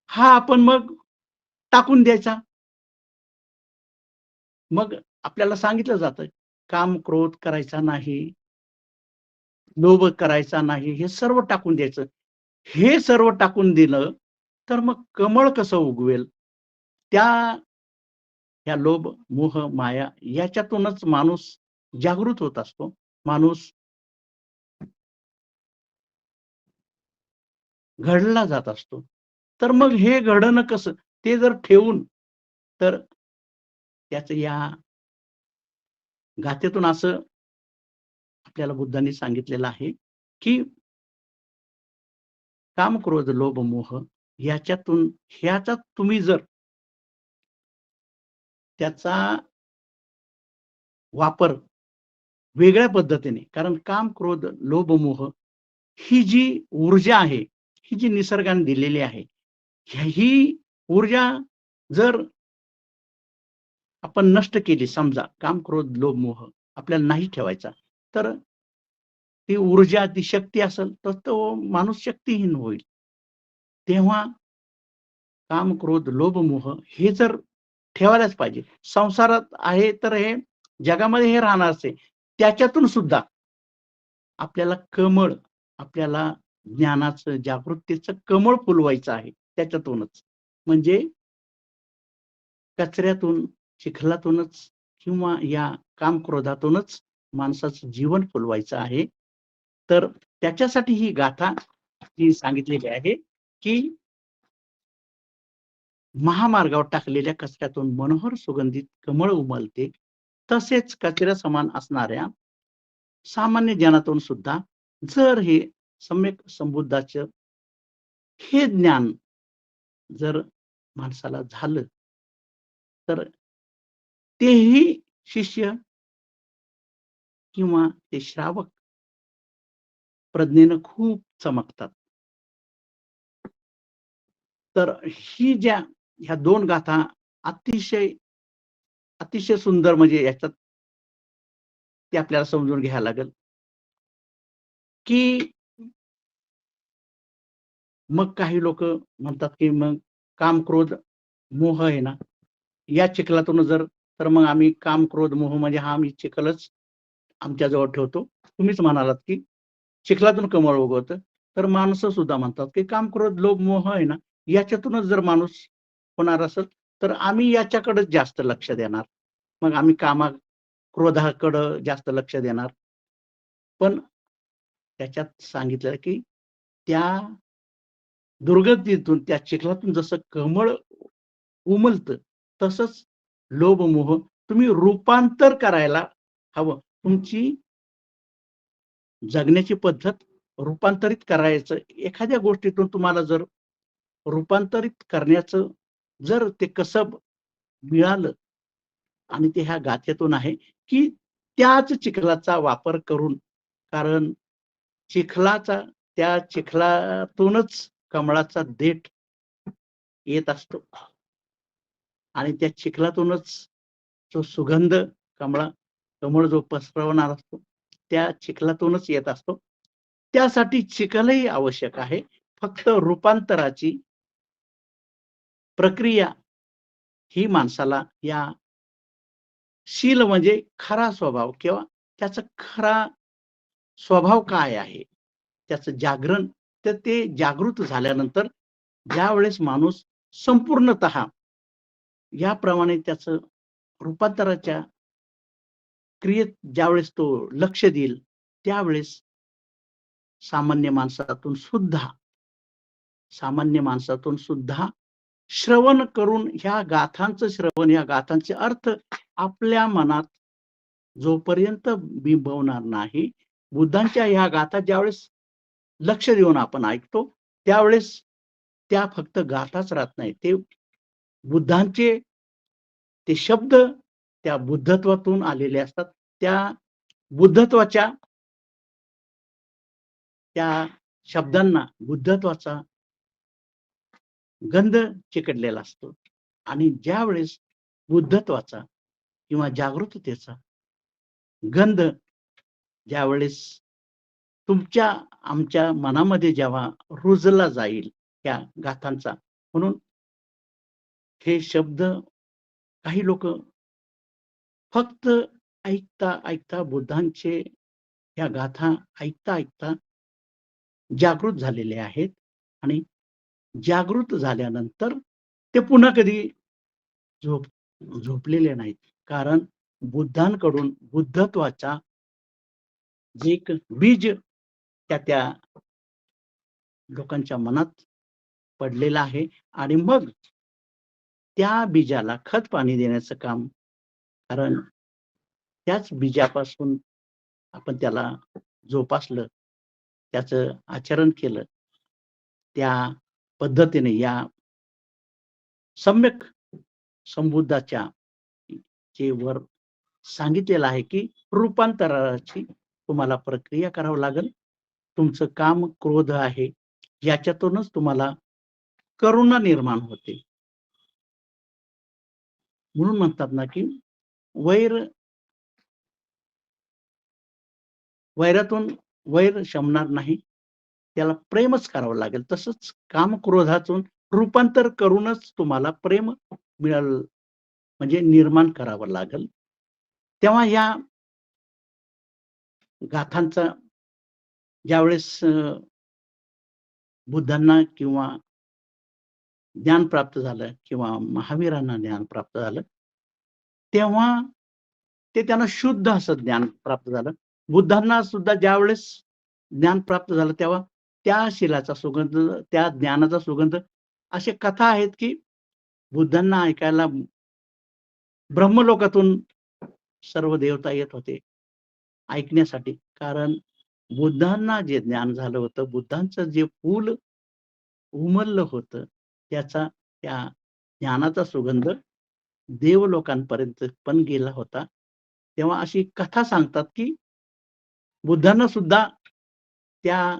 हा आपण मग टाकून द्यायचा. मग आपल्याला सांगितलं जातं, काम, क्रोध करायचा नाही, लोभ करायचा नाही, हे सर्व टाकून द्यायचं. हे सर्व टाकून दिलं, तर मग कमळ कसं उगवेल? त्या ह्या लोभ, मोह, माया याच्यातूनच माणूस जागृत होत असतो. माणूस घडला जात असतो. तर मग हे घडणं कसं? ते जर ठेवून तर त्याचं या गाथेतून असं आपल्याला बुद्धांनी सांगितलेलं आहे, की काम, क्रोध, लोभ, मोह याच्यातून ह्याचा तुम्ही जर त्याचा वापर वेगळ्या पद्धतीने कारण काम, क्रोध, लोभ, मोह ही जी ऊर्जा आहे, ही जी निसर्गाने दिलेली आहे, ही ऊर्जा जर आपण नष्ट केली समजा काम, क्रोध, लोभ, मोह आपल्याला नाही ठेवायचा, तर ती ऊर्जा, ती शक्ती असेल, तर तो माणूस शक्तिहीन होईल. तेव्हा काम, क्रोध, लोभ, मोह हे जर ठेवायलाच पाहिजे. संसारात आहे तर हे जगामध्ये हे राहणारच आहे. त्याच्यातून सुद्धा आपल्याला कमळ, आपल्याला ज्ञानाचं, जागृतीचं कमळ फुलवायचं आहे त्याच्यातूनच. म्हणजे कचऱ्यातून, चिखलातूनच किंवा या कामक्रोधातूनच माणसाचं जीवन फुलवायचं आहे. तर त्याच्यासाठी ही गाथा जी सांगितलेली आहे, की महामार्गावर टाकलेल्या कचऱ्यातून मनोहर सुगंधित कमळ उमलते. तसेच कचऱ्यासमान असणाऱ्या सामान्य जनातून सुद्धा जर हे सम्यक संबुद्धाचं हे ज्ञान जर माणसाला झालं, तर तेही शिष्य किंवा ते श्रावक प्रज्ञेनं खूप चमकतात. तर ही ज्या ह्या 2 गाथा अतिशय, अतिशय सुंदर म्हणजे याच्यात ते आपल्याला समजून घ्यायला लागेल, की मग काही लोकं म्हणतात, की मग काम, क्रोध, मोह आहे ना, या चिखलातून जर तर मग आम्ही काम, क्रोध, मोह म्हणजे हा आम्ही चिखलच आमच्याजवळ ठेवतो. तुम्हीच म्हणालात, की चिखलातून कमळ उगवतं. तर माणसं सुद्धा म्हणतात, की काम, क्रोध, लोभ, मोह आहे ना, याच्यातूनच जर माणूस होणार असेल, तर आम्ही याच्याकडेच जास्त लक्ष देणार. मग आम्ही क्रोधाकडं जास्त लक्ष देणार. पण त्याच्यात सांगितलं, की त्या दुर्गतीतून, त्या चिखलातून जसं कमळ उमलतं, तसंच लोभ, मोह तुम्ही रूपांतर करायला हवं. तुमची जगण्याची पद्धत रूपांतरित करायचं. एखाद्या गोष्टीतून तुम्हाला जर रूपांतरित करण्याचं जर ते कसब मिळालं आणि ते ह्या गाथेतून आहे, की त्याच चिखलाचा वापर करून कारण चिखलाचा त्या चिखलातूनच कमळाचा देठ येत असतो आणि त्या चिखलातूनच जो सुगंध कमळा कमळ जो पसरवणार असतो, त्या चिखलातूनच येत असतो. त्यासाठी चिखलही आवश्यक आहे. फक्त रूपांतराची प्रक्रिया ही माणसाला या शील म्हणजे खरा स्वभाव किंवा त्याचा खरा स्वभाव काय आहे? त्याचं जागरण तर ते जागृत झाल्यानंतर ज्यावेळेस माणूस संपूर्णतः याप्रमाणे त्याचं रूपांतराच्या क्रियेत ज्यावेळेस तो लक्ष देईल, त्यावेळेस सामान्य माणसातून सुद्धा सामान्य माणसातून सुद्धा श्रवण करून ह्या गाथांचं श्रवण, या गाथांचे अर्थ आपल्या मनात जोपर्यंत बिंबवणार नाही, बुद्धांच्या ह्या गाथा ज्यावेळेस लक्ष देऊन आपण ऐकतो, त्यावेळेस त्या फक्त गाथाच राहत नाहीत. ते बुद्धांचे ते शब्द त्या बुद्धत्वातून आलेले असतात. त्या बुद्धत्वाच्या त्या शब्दांना बुद्धत्वाचा गंध चिकटलेला असतो आणि ज्यावेळेस बुद्धत्वाचा किंवा जागरूकतेचा गंध ज्यावेळेस तुमच्या आमच्या मनामध्ये जेव्हा रुजला जाईल त्या गाथांचा, म्हणून हे शब्द काही लोकं फक्त ऐकता बुद्धांचे ह्या गाथा ऐकता जागृत झालेले आहेत आणि जागृत झाल्यानंतर ते पुन्हा कधी झोप झोपलेले नाहीत. कारण बुद्धांकडून बुद्धत्वाचा जे एक बीज त्या लोकांच्या मनात पडलेलं आहे आणि मग त्या बीजाला खत-पाणी देण्याचं काम, कारण त्याच बीजापासून आपण त्याला जोपासलं, त्याचं आचरण केलं, त्या पद्धतीने या सम्यक संबुद्धाच्या जे वर सांगितलेलं आहे, की रूपांतराची तुम्हाला प्रक्रिया करावी लागेल. तुमचं काम क्रोध आहे, याच्यातूनच तुम्हाला करुणा निर्माण होते. म्हणून म्हणतात ना, की वैर वैरातून वैर शमणार नाही. त्याला प्रेमच करावं लागेल. तसंच काम क्रोधातून रूपांतर करूनच तुम्हाला प्रेम मिळेल, म्हणजे निर्माण करावं लागेल. तेव्हा या गाथांचा ज्यावेळेस बुद्धांना किंवा ज्ञान प्राप्त झालं किंवा महावीरांना ज्ञान प्राप्त झालं, तेव्हा ते त्यांना शुद्ध असं ज्ञान प्राप्त झालं. बुद्धांना सुद्धा ज्यावेळेस ज्ञान प्राप्त झालं, तेव्हा त्या शिलाचा सुगंध, त्या ज्ञानाचा सुगंध, अशा कथा आहेत, की बुद्धांना ऐकायला ब्रह्मलोकातून सर्व देवता येत होते ऐकण्यासाठी. कारण बुद्धांना जे ज्ञान झालं होतं, बुद्धांचं जे फूल उमललं होतं, त्याचा त्या ज्ञानाचा सुगंध देवलोकांपर्यंत पण गेला होता. तेव्हा अशी कथा सांगतात, की बुद्धांना सुद्धा त्या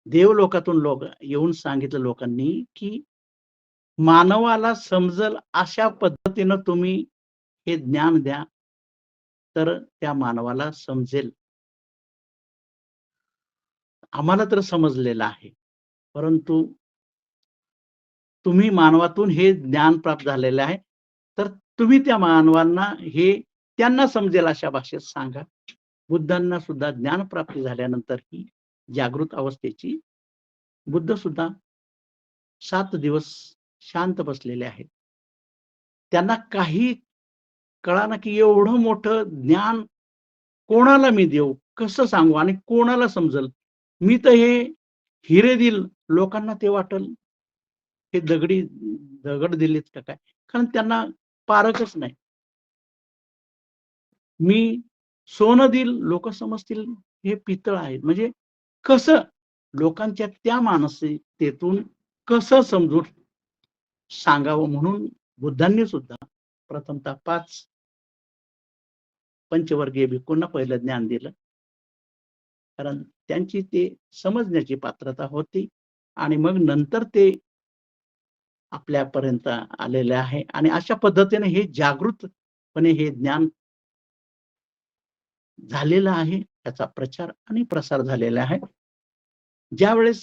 देवलोकातून लोक येऊन सांगितलं लोकांनी, की मानवाला समजल अशा पद्धतीनं तुम्ही हे ज्ञान द्या, तर त्या मानवाला समजेल. आम्हाला तर समजलेलं आहे. परंतु तुम्ही मानवातून हे ज्ञान प्राप्त झालेलं आहे, तर तुम्ही त्या मानवांना हे त्यांना समजेल अशा भाषेत सांगा. बुद्धांना सुद्धा ज्ञानप्राप्ती झाल्यानंतर ही जागृत अवस्थेची बुद्ध सुद्धा 7 दिवस शांत बसलेले आहेत. त्यांना काही कळेना, की एवढं मोठं ज्ञान कोणाला मी देऊ? कसं सांगू आणि कोणाला समजल? मी तर हे हिरे देईल, लोकांना ते वाटेल हे दगड दिलेत का काय? कारण त्यांना पारखच नाही. मी सोनं देईल, लोकं समजतील हे पितळ आहे. म्हणजे कसं लोकांच्या त्या मानसिकतेतून कसं समजून सांगावं, म्हणून बुद्धांनी सुद्धा प्रथमतः 5 पंचवर्गीय भिक्खूंना पहिलं ज्ञान दिलं. कारण त्यांची ते समजण्याची पात्रता होती आणि मग नंतर ते आपल्यापर्यंत आलेले आहे आणि अशा पद्धतीने हे जागृतपणे हे ज्ञान झालेलं आहे. त्याचा प्रचार आणि प्रसार झालेला आहे. ज्यावेळेस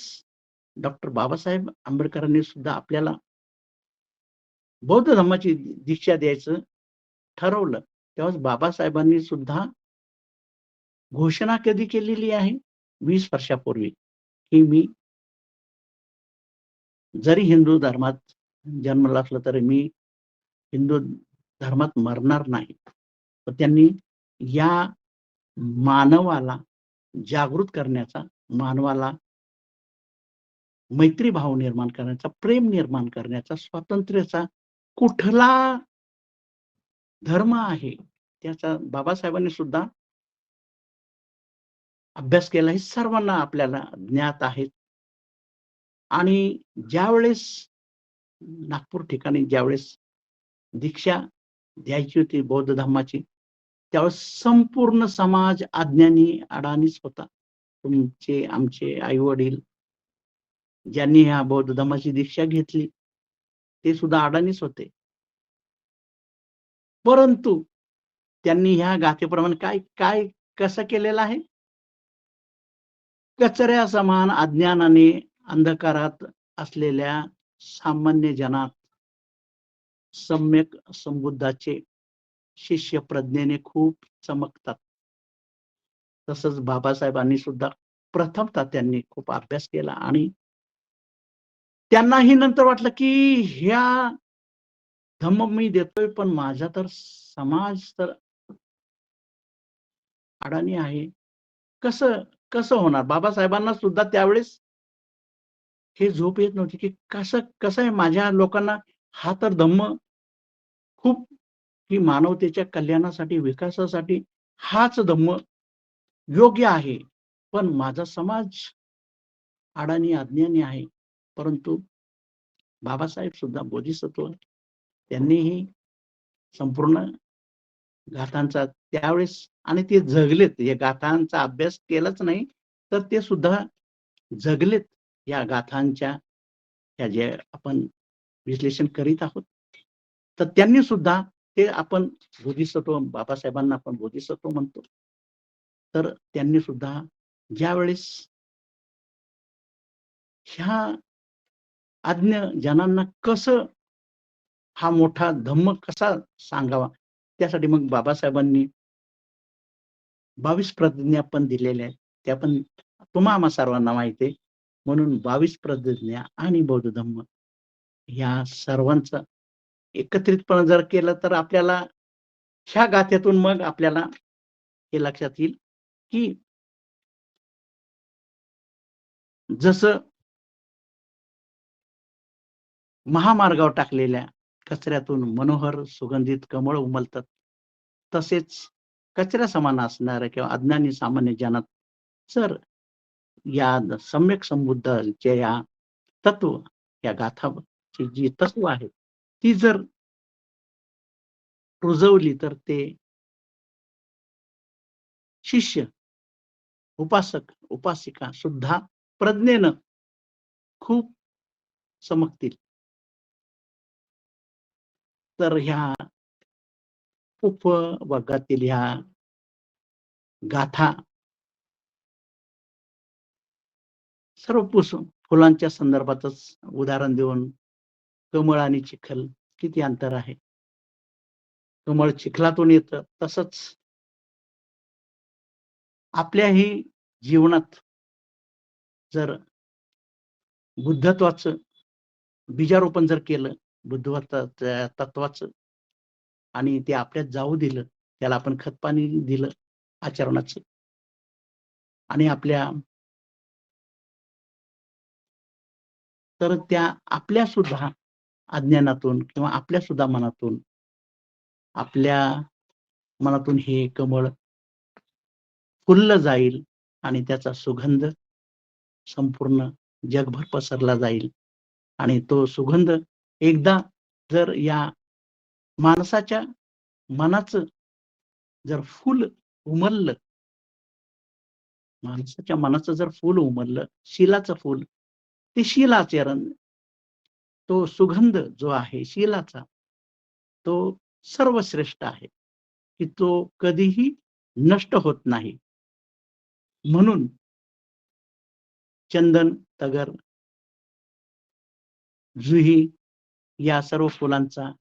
डॉक्टर बाबासाहेब आंबेडकरांनी सुद्धा आपल्याला बौद्ध धर्माची दीक्षा द्यायचं ठरवलं, तेव्हाच बाबासाहेबांनी सुद्धा घोषणा कधी केलेली आहे? 20 वर्षापूर्वी, की मी जरी हिंदू धर्मात जन्मला असला तरी मी हिंदू धर्मात मरणार नाही. तर त्यांनी या मानवाला जागृत करण्याचा, मानवाला मैत्री भाव निर्माण करण्याचा, प्रेम निर्माण करण्याचा, स्वातंत्र्याचा कुठला धर्म आहे, त्याचा बाबासाहेबांनी सुद्धा अभ्यास केला. हे सर्वांना आपल्याला ज्ञात आहे. आणि ज्यावेळेस नागपूर ठिकाणी ज्यावेळेस दीक्षा द्यायची होती बौद्ध धर्माची, त्यावेळेस संपूर्ण समाज अज्ञानी, अडाणीच होता. तुमचे, आमचे आई-वडील ज्यांनी ह्या बौद्ध धर्माची दीक्षा घेतली, ते सुद्धा अडाणीच होते. परंतु त्यांनी ह्या गाथेप्रमाणे काय काय कसं केलेलं आहे? कचऱ्यासमान अज्ञानाने, अंधकारात असलेल्या सामान्य जनात सम्यक संबुद्धाचे शिष्य प्रज्ञेने खूप चमकतात. तसंच बाबासाहेबांनी सुद्धा प्रथमतः त्यांनी खूप अभ्यास केला आणि त्यांनाही नंतर वाटलं, की ह्या धम्म मी देतोय, पण माझा तर समाज तर अडाणी आहे. कसं कसं होणार? बाबासाहेबांना सुद्धा त्यावेळेस हे झोप येत नव्हती, की कसं कसं आहे माझ्या लोकांना हा तर धम्म खूप ही मानवतेच्या कल्याणासाठी, विकासासाठी हाच धम्म योग्य आहे. पण माझा समाज अडाणी, अज्ञानी आहे. परंतु बाबासाहेब सुद्धा बोधिसत्व त्यांनीही संपूर्ण गाथांचा त्यावेळेस आणि ते जगलेत. या गाथांचा अभ्यास केलाच नाही, तर ते सुद्धा जगलेत या गाथांच्या ह्या ज्या आपण विश्लेषण करीत आहोत. तर त्यांनी सुद्धा ते आपण बोधिसत्व बाबासाहेबांना आपण बोधिसत्व म्हणतो. तर त्यांनी सुद्धा ज्यावेळेस ह्या अज्ञ जनांना कसं हा मोठा धम्म कसा सांगावा, त्यासाठी मग बाबासाहेबांनी 22 प्रतिज्ञा पण दिलेल्या आहेत. त्या पण तुम्हा आम्हा सर्वांना माहिती आहे. म्हणून 22 प्रतिज्ञा आणि बौद्ध धम्म ह्या सर्वांचं एकत्रितपणे जर केलं, तर आपल्याला ह्या गाथेतून मग आपल्याला हे लक्षात येईल, की जसं महामार्गावर टाकलेल्या कचऱ्यातून मनोहर सुगंधित कमळ उमलतात. तसेच कचऱ्या समान असणाऱ्या किंवा अज्ञानी सामान्य जनात जर या सम्यक संबुद्धांच्या या तत्व, या गाथाची जी तत्व आहेत, ती जर रुजवली तर ते शिष्य, उपासक, उपासिका सुद्धा प्रज्ञेनं खूप चमकतील. तर ह्या उपवर्गातील ह्या गाथा सर्व फुलांच्या संदर्भातच उदाहरण देऊन कमळ आणि चिखल किती अंतर आहे? कमळ चिखलातून येतं. तसंच आपल्याही जीवनात जर बुद्धत्वाचं बीजारोपण जर केलं, बुद्धत्वाच्या तत्वाचं आणि ते आपल्यात जाऊ दिलं, त्याला आपण खतपाणी दिलं आचरणाचं आणि आपल्या तर त्या आपल्या सुद्धा अज्ञानातून किंवा आपल्या सुद्धा मनातून, आपल्या मनातून हे कमळ फुललं जाईल आणि त्याचा सुगंध संपूर्ण जगभर पसरला जाईल आणि तो सुगंध एकदा जर या माणसाच्या मनाचं जर फूल उमललं, माणसाच्या मनाचं जर फूल उमललं, शीलाचं फूल, ते शीलाचरण, तो सुगंध जो आहे शीलाचा, तो सर्वश्रेष्ठ आहे, की तो कधीही नष्ट होत नाही. म्हणून चंदन, तगर, जुही या सर्व फुलांचा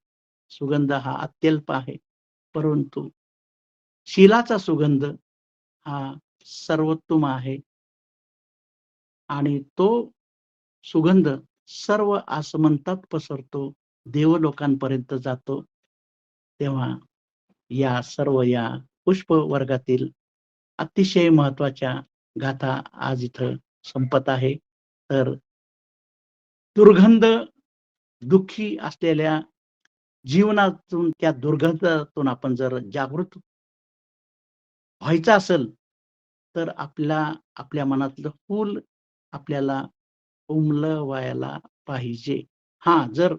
सुगंध हा अत्यल्प आहे. परंतु शीलाचा सुगंध हा सर्वोत्तम आहे आणि तो सुगंध सर्व आसमंतात पसरतो, देवलोकांपर्यंत जातो. तेव्हा या सर्व या पुष्प वर्गातील अतिशय महत्त्वाच्या गाथा आज इथं संपत आहे. तर दुर्गंध, दुःखी असलेल्या जीवनातून, त्या दुर्गंधातून आपण जर जागृत व्हायचं असेल, तर आपल्या मनातलं फूल आपल्याला उमलवायला पाहिजे. हां, जर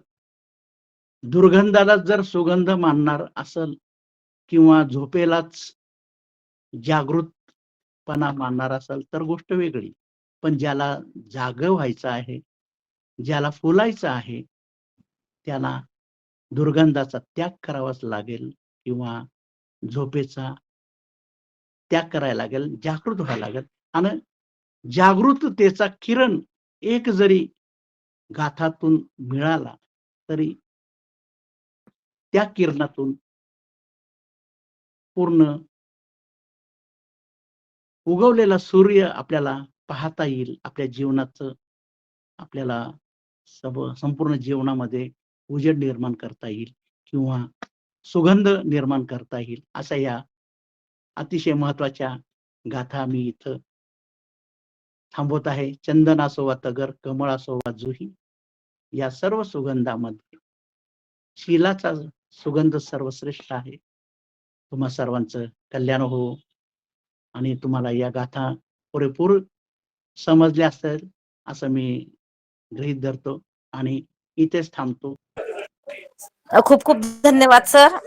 दुर्गंधालाच जर सुगंध मानणार असेल किंवा झोपेलाच जागृतपणा मानणार असाल, तर गोष्ट वेगळी. पण ज्याला जागं व्हायचं आहे, ज्याला फुलायचं आहे, त्याला दुर्गंधाचा त्याग करावाच लागेल किंवा झोपेचा त्याग करायला लागेल, जागृत व्हायला लागेल आणि जागृततेचा किरण एक जरी गाथातून मिळाला, तरी त्या किरणातून पूर्ण उगवलेला सूर्य आपल्याला पाहता येईल. आपल्या जीवनाचं आपल्याला संपूर्ण जीवनामध्ये उजेड निर्माण करता येईल किंवा सुगंध निर्माण करता येईल. अशा या अतिशय महत्त्वाच्या गाथा मी इथं थांबवत आहे. चंदन असो वा तगर, कमळ असो वा जुही, या सर्व सुगंधामध्ये शीलाचा सुगंध सर्वश्रेष्ठ आहे. तुम्हा सर्वांचं कल्याण हो आणि तुम्हाला या गाथा पुरेपूर समजल्या असतील असं मी गृहीत धरतो आणि इथेच थांबतो. खूप खूप धन्यवाद सर.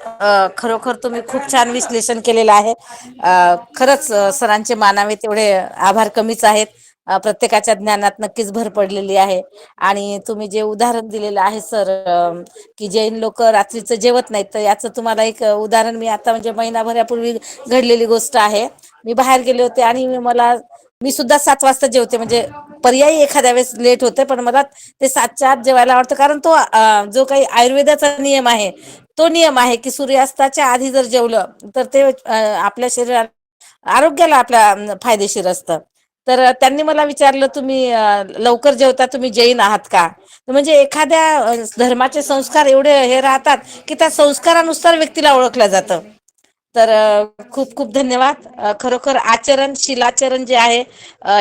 खरोखर तुम्ही खूप छान विश्लेषण केलेलं आहे. खरंच सरांचे मानावे तेवढे आभार कमीच आहेत. प्रत्येकाच्या ज्ञानात नक्कीच भर पडलेली आहे. आणि तुम्ही जे उदाहरण दिलेलं आहे सर, की जैन लोक रात्रीचं जेवत नाहीत, तर याचं तुम्हाला एक उदाहरण मी आता म्हणजे महिनाभरापूर्वी घडलेली गोष्ट आहे. मी बाहेर गेले होते आणि मी सुद्धा 7 वाजता जेवते, म्हणजे पर्यायी एखाद्या वेळेस लेट होते, पण मला ते 7च्या आत जेवायला आवडतं. कारण तो जो काही आयुर्वेदाचा नियम आहे, तो नियम आहे की सूर्यास्ताच्या आधी जर जेवलं तर ते आपल्या शरीरात आरोग्याला आपल्या फायदेशीर असतं. तर त्यांनी मला विचारलं, तुम्ही लवकर जेवता, तुम्ही जैन आहात का? म्हणजे एखाद्या धर्माचे संस्कार एवढे हे राहतात की त्या संस्कारानुसार व्यक्तीला ओळखलं जातं. तर खूप खूप धन्यवाद. खरोखर आचरण, शीलाचरण जे आहे,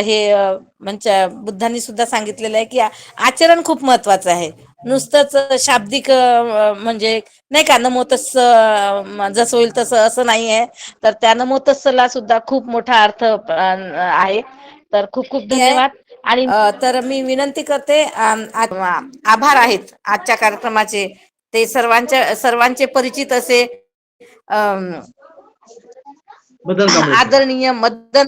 हे म्हणजे बुद्धांनी सुद्धा सांगितलेलं आहे की आचरण खूप महत्वाचं आहे. नुसतंच शाब्दिक म्हणजे नाही का, नमो तस्स जसं होईल तसं, असं नाही आहे. तर त्या नमो तस्सला सुद्धा खूप मोठा अर्थ आहे. तर खूप खूप धन्यवाद. आणि तर मी विनंती करते, आभार आहेत आजच्या कार्यक्रमाचे, ते सर्वांचे परिचित असे बदल कांबळे सर. आदरणीय मदन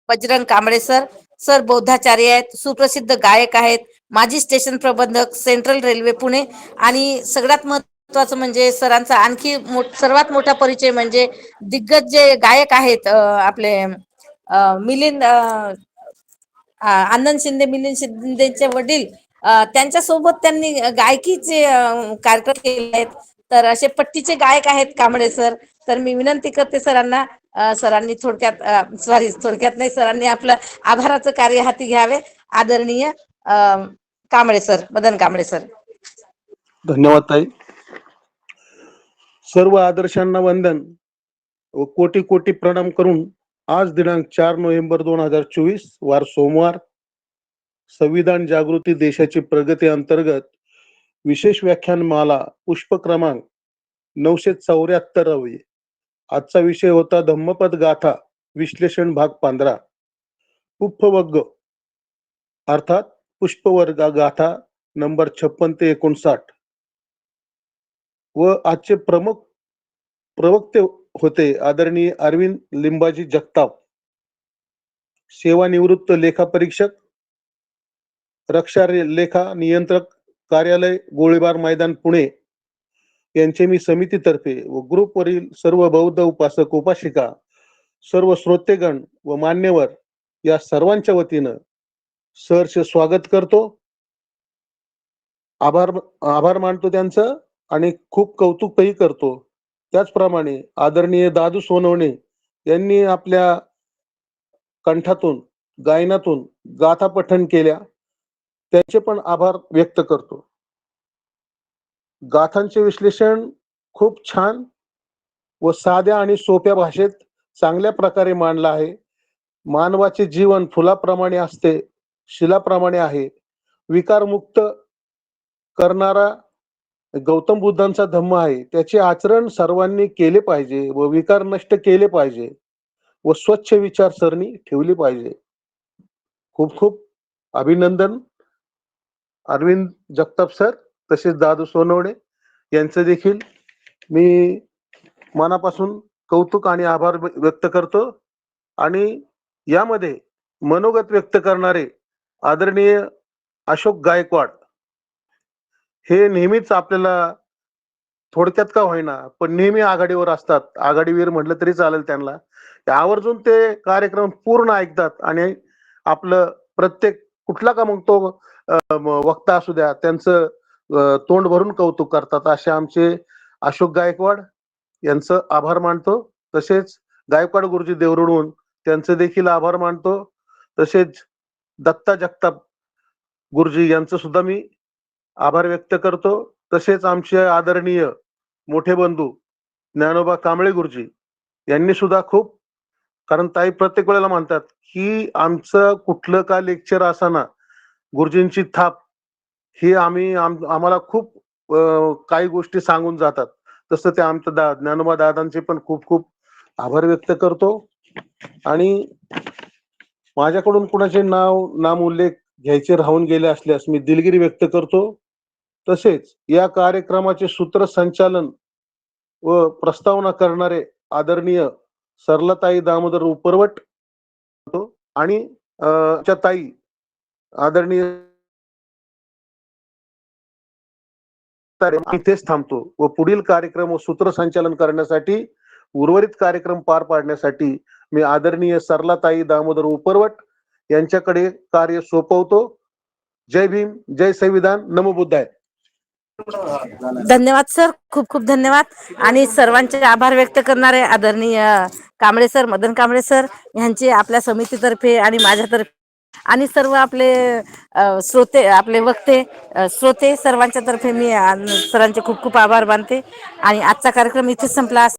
बजरंग कांबळे सर. सर बौद्धाचार्य आहेत, सुप्रसिद्ध गायक आहेत, माजी स्टेशन प्रबंधक, सेंट्रल रेल्वे पुणे. आणि सगळ्यात महत्वाचं म्हणजे सरांचा आणखी सर्वात मोठा परिचय म्हणजे दिग्गज जे गायक आहेत, आपले मिलिंद आनंद शिंदे, मिलिंद शिंदेचे वडील, त्यांच्या सोबत त्यांनी गायकीचे कार्यक्रम केले आहेत. तर असे पट्टीचे गायक आहेत कांबळे सर. तर मी विनंती करते सरांना, सरांनी थोडक्यात नाही, सरांनी आपलं आभाराचं कार्य हाती घ्यावे. आदरणीय कांबळे सर, मदन कांबळे सर. धन्यवाद ताई. सर्व आदर्शांना वंदन व कोटी कोटी प्रणाम करून आज दिनांक 4 नोव्हेंबर 2024 वार सोमवार, संविधान जागृती देशाची प्रगती अंतर्गत विशेष व्याख्यानमाला पुष्प क्रमांक 974. आजचा विषय होता धम्मपद गाथा विश्लेषण भाग 15. पुष्पवर्ग अर्थात पुष्पवर्ग गाथा नंबर 56 ते 59. व आजचे प्रमुख प्रवक्ते होते आदरणीय अरविंद लिंबाजी जगताप, सेवानिवृत्त लेखा परीक्षक, रक्षा लेखा नियंत्रक कार्यालय, गोळीबार मैदान, पुणे. यांचे मी समितीतर्फे व ग्रुपवरील सर्व बौद्ध उपासक उपासिका, सर्व श्रोतेगण व मान्यवर या सर्वांच्या वतीनं सहर्ष स्वागत करतो. आभार मानतो त्यांचं आणि खूप कौतुकही करतो. त्याचप्रमाणे आदरणीय दादू सोनवणे यांनी आपल्या कंठातून, गायनातून गाथा पठण केल्या, त्यांचे पण आभार व्यक्त करतो. गाथांचे विश्लेषण खूप छान व साध्या आणि सोप्या भाषेत चांगल्या प्रकारे मांडलं आहे. मानवाचे जीवन फुलाप्रमाणे असते, शिलाप्रमाणे आहे. विकारमुक्त करणारा गौतम बुद्धांचा धम्म आहे, त्याचे आचरण सर्वांनी केले पाहिजे व विकार नष्ट केले पाहिजे व स्वच्छ विचारसरणी ठेवली पाहिजे. खूप खूप अभिनंदन अरविंद जगताप सर, तसेच दादू सोनवणे यांचं देखील मी मनापासून कौतुक आणि आभार व्यक्त करतो. आणि यामध्ये मनोगत व्यक्त करणारे आदरणीय अशोक गायकवाड हे नेहमीच आपल्याला थोडक्यात का होईना पण नेहमी आघाडीवर असतात. आघाडीवीर म्हटलं तरी चालेल त्यांना. आवर्जून ते कार्यक्रम पूर्ण ऐकतात आणि आपलं प्रत्येक कुठला का मग तो वक्ता असू द्या त्यांचं तोंड भरून कौतुक करतात. असे आमचे अशोक गायकवाड यांचं आभार मानतो. तसेच गायकवाड गुरुजी देवरुडहून त्यांचे देखील आभार मानतो. तसेच दत्ता जगताप गुरुजी यांचं सुद्धा मी आभार व्यक्त करतो. तसेच आमचे आदरणीय मोठे बंधू ज्ञानोबा कांबळे गुरुजी यांनी सुद्धा खूप, कारण ताई प्रत्येक वेळेला म्हणतात की आमचं कुठलं का लेक्चर असाना गुरुजींची थाप ही आम्हाला खूप काही गोष्टी सांगून जातात. तसं ते आमच्या ज्ञानोबा दादांचे पण खूप खूप आभार व्यक्त करतो. आणि माझ्याकडून कुणाचे नाम उल्लेख घ्यायचे राहून गेले असल्यास मी दिलगिरी व्यक्त करतो. तसेच या कार्यक्रमाचे सूत्रसंचालन व प्रस्तावना करणारे आदरणीय सरलाताई दामोदर उपरवट आणि ताई आदरणीय इथेच थांबतो व पुढील कार्यक्रम व सूत्रसंचालन करण्यासाठी उर्वरित कार्यक्रम पार पाडण्यासाठी मी आदरणीय सरलाताई दामोदर उपरवट यांच्याकडे कार्य सोपवतो. जय भीम, जय संविधान, नमो बुद्धाय. धन्यवाद सर, खूप खूप धन्यवाद. आणि सर्वांचे आभार व्यक्त करणारे आदरणीय कांबळे सर, मदन कांबळे सर यांचे आपल्या समितीतर्फे आणि माझ्यातर्फे आणि सर्व आपले श्रोते, आपले वक्ते, श्रोते सर्वांच्या तर्फे मी सरांचे खूप खूप आभार मानते. आणि आजचा कार्यक्रम इथेच संपला.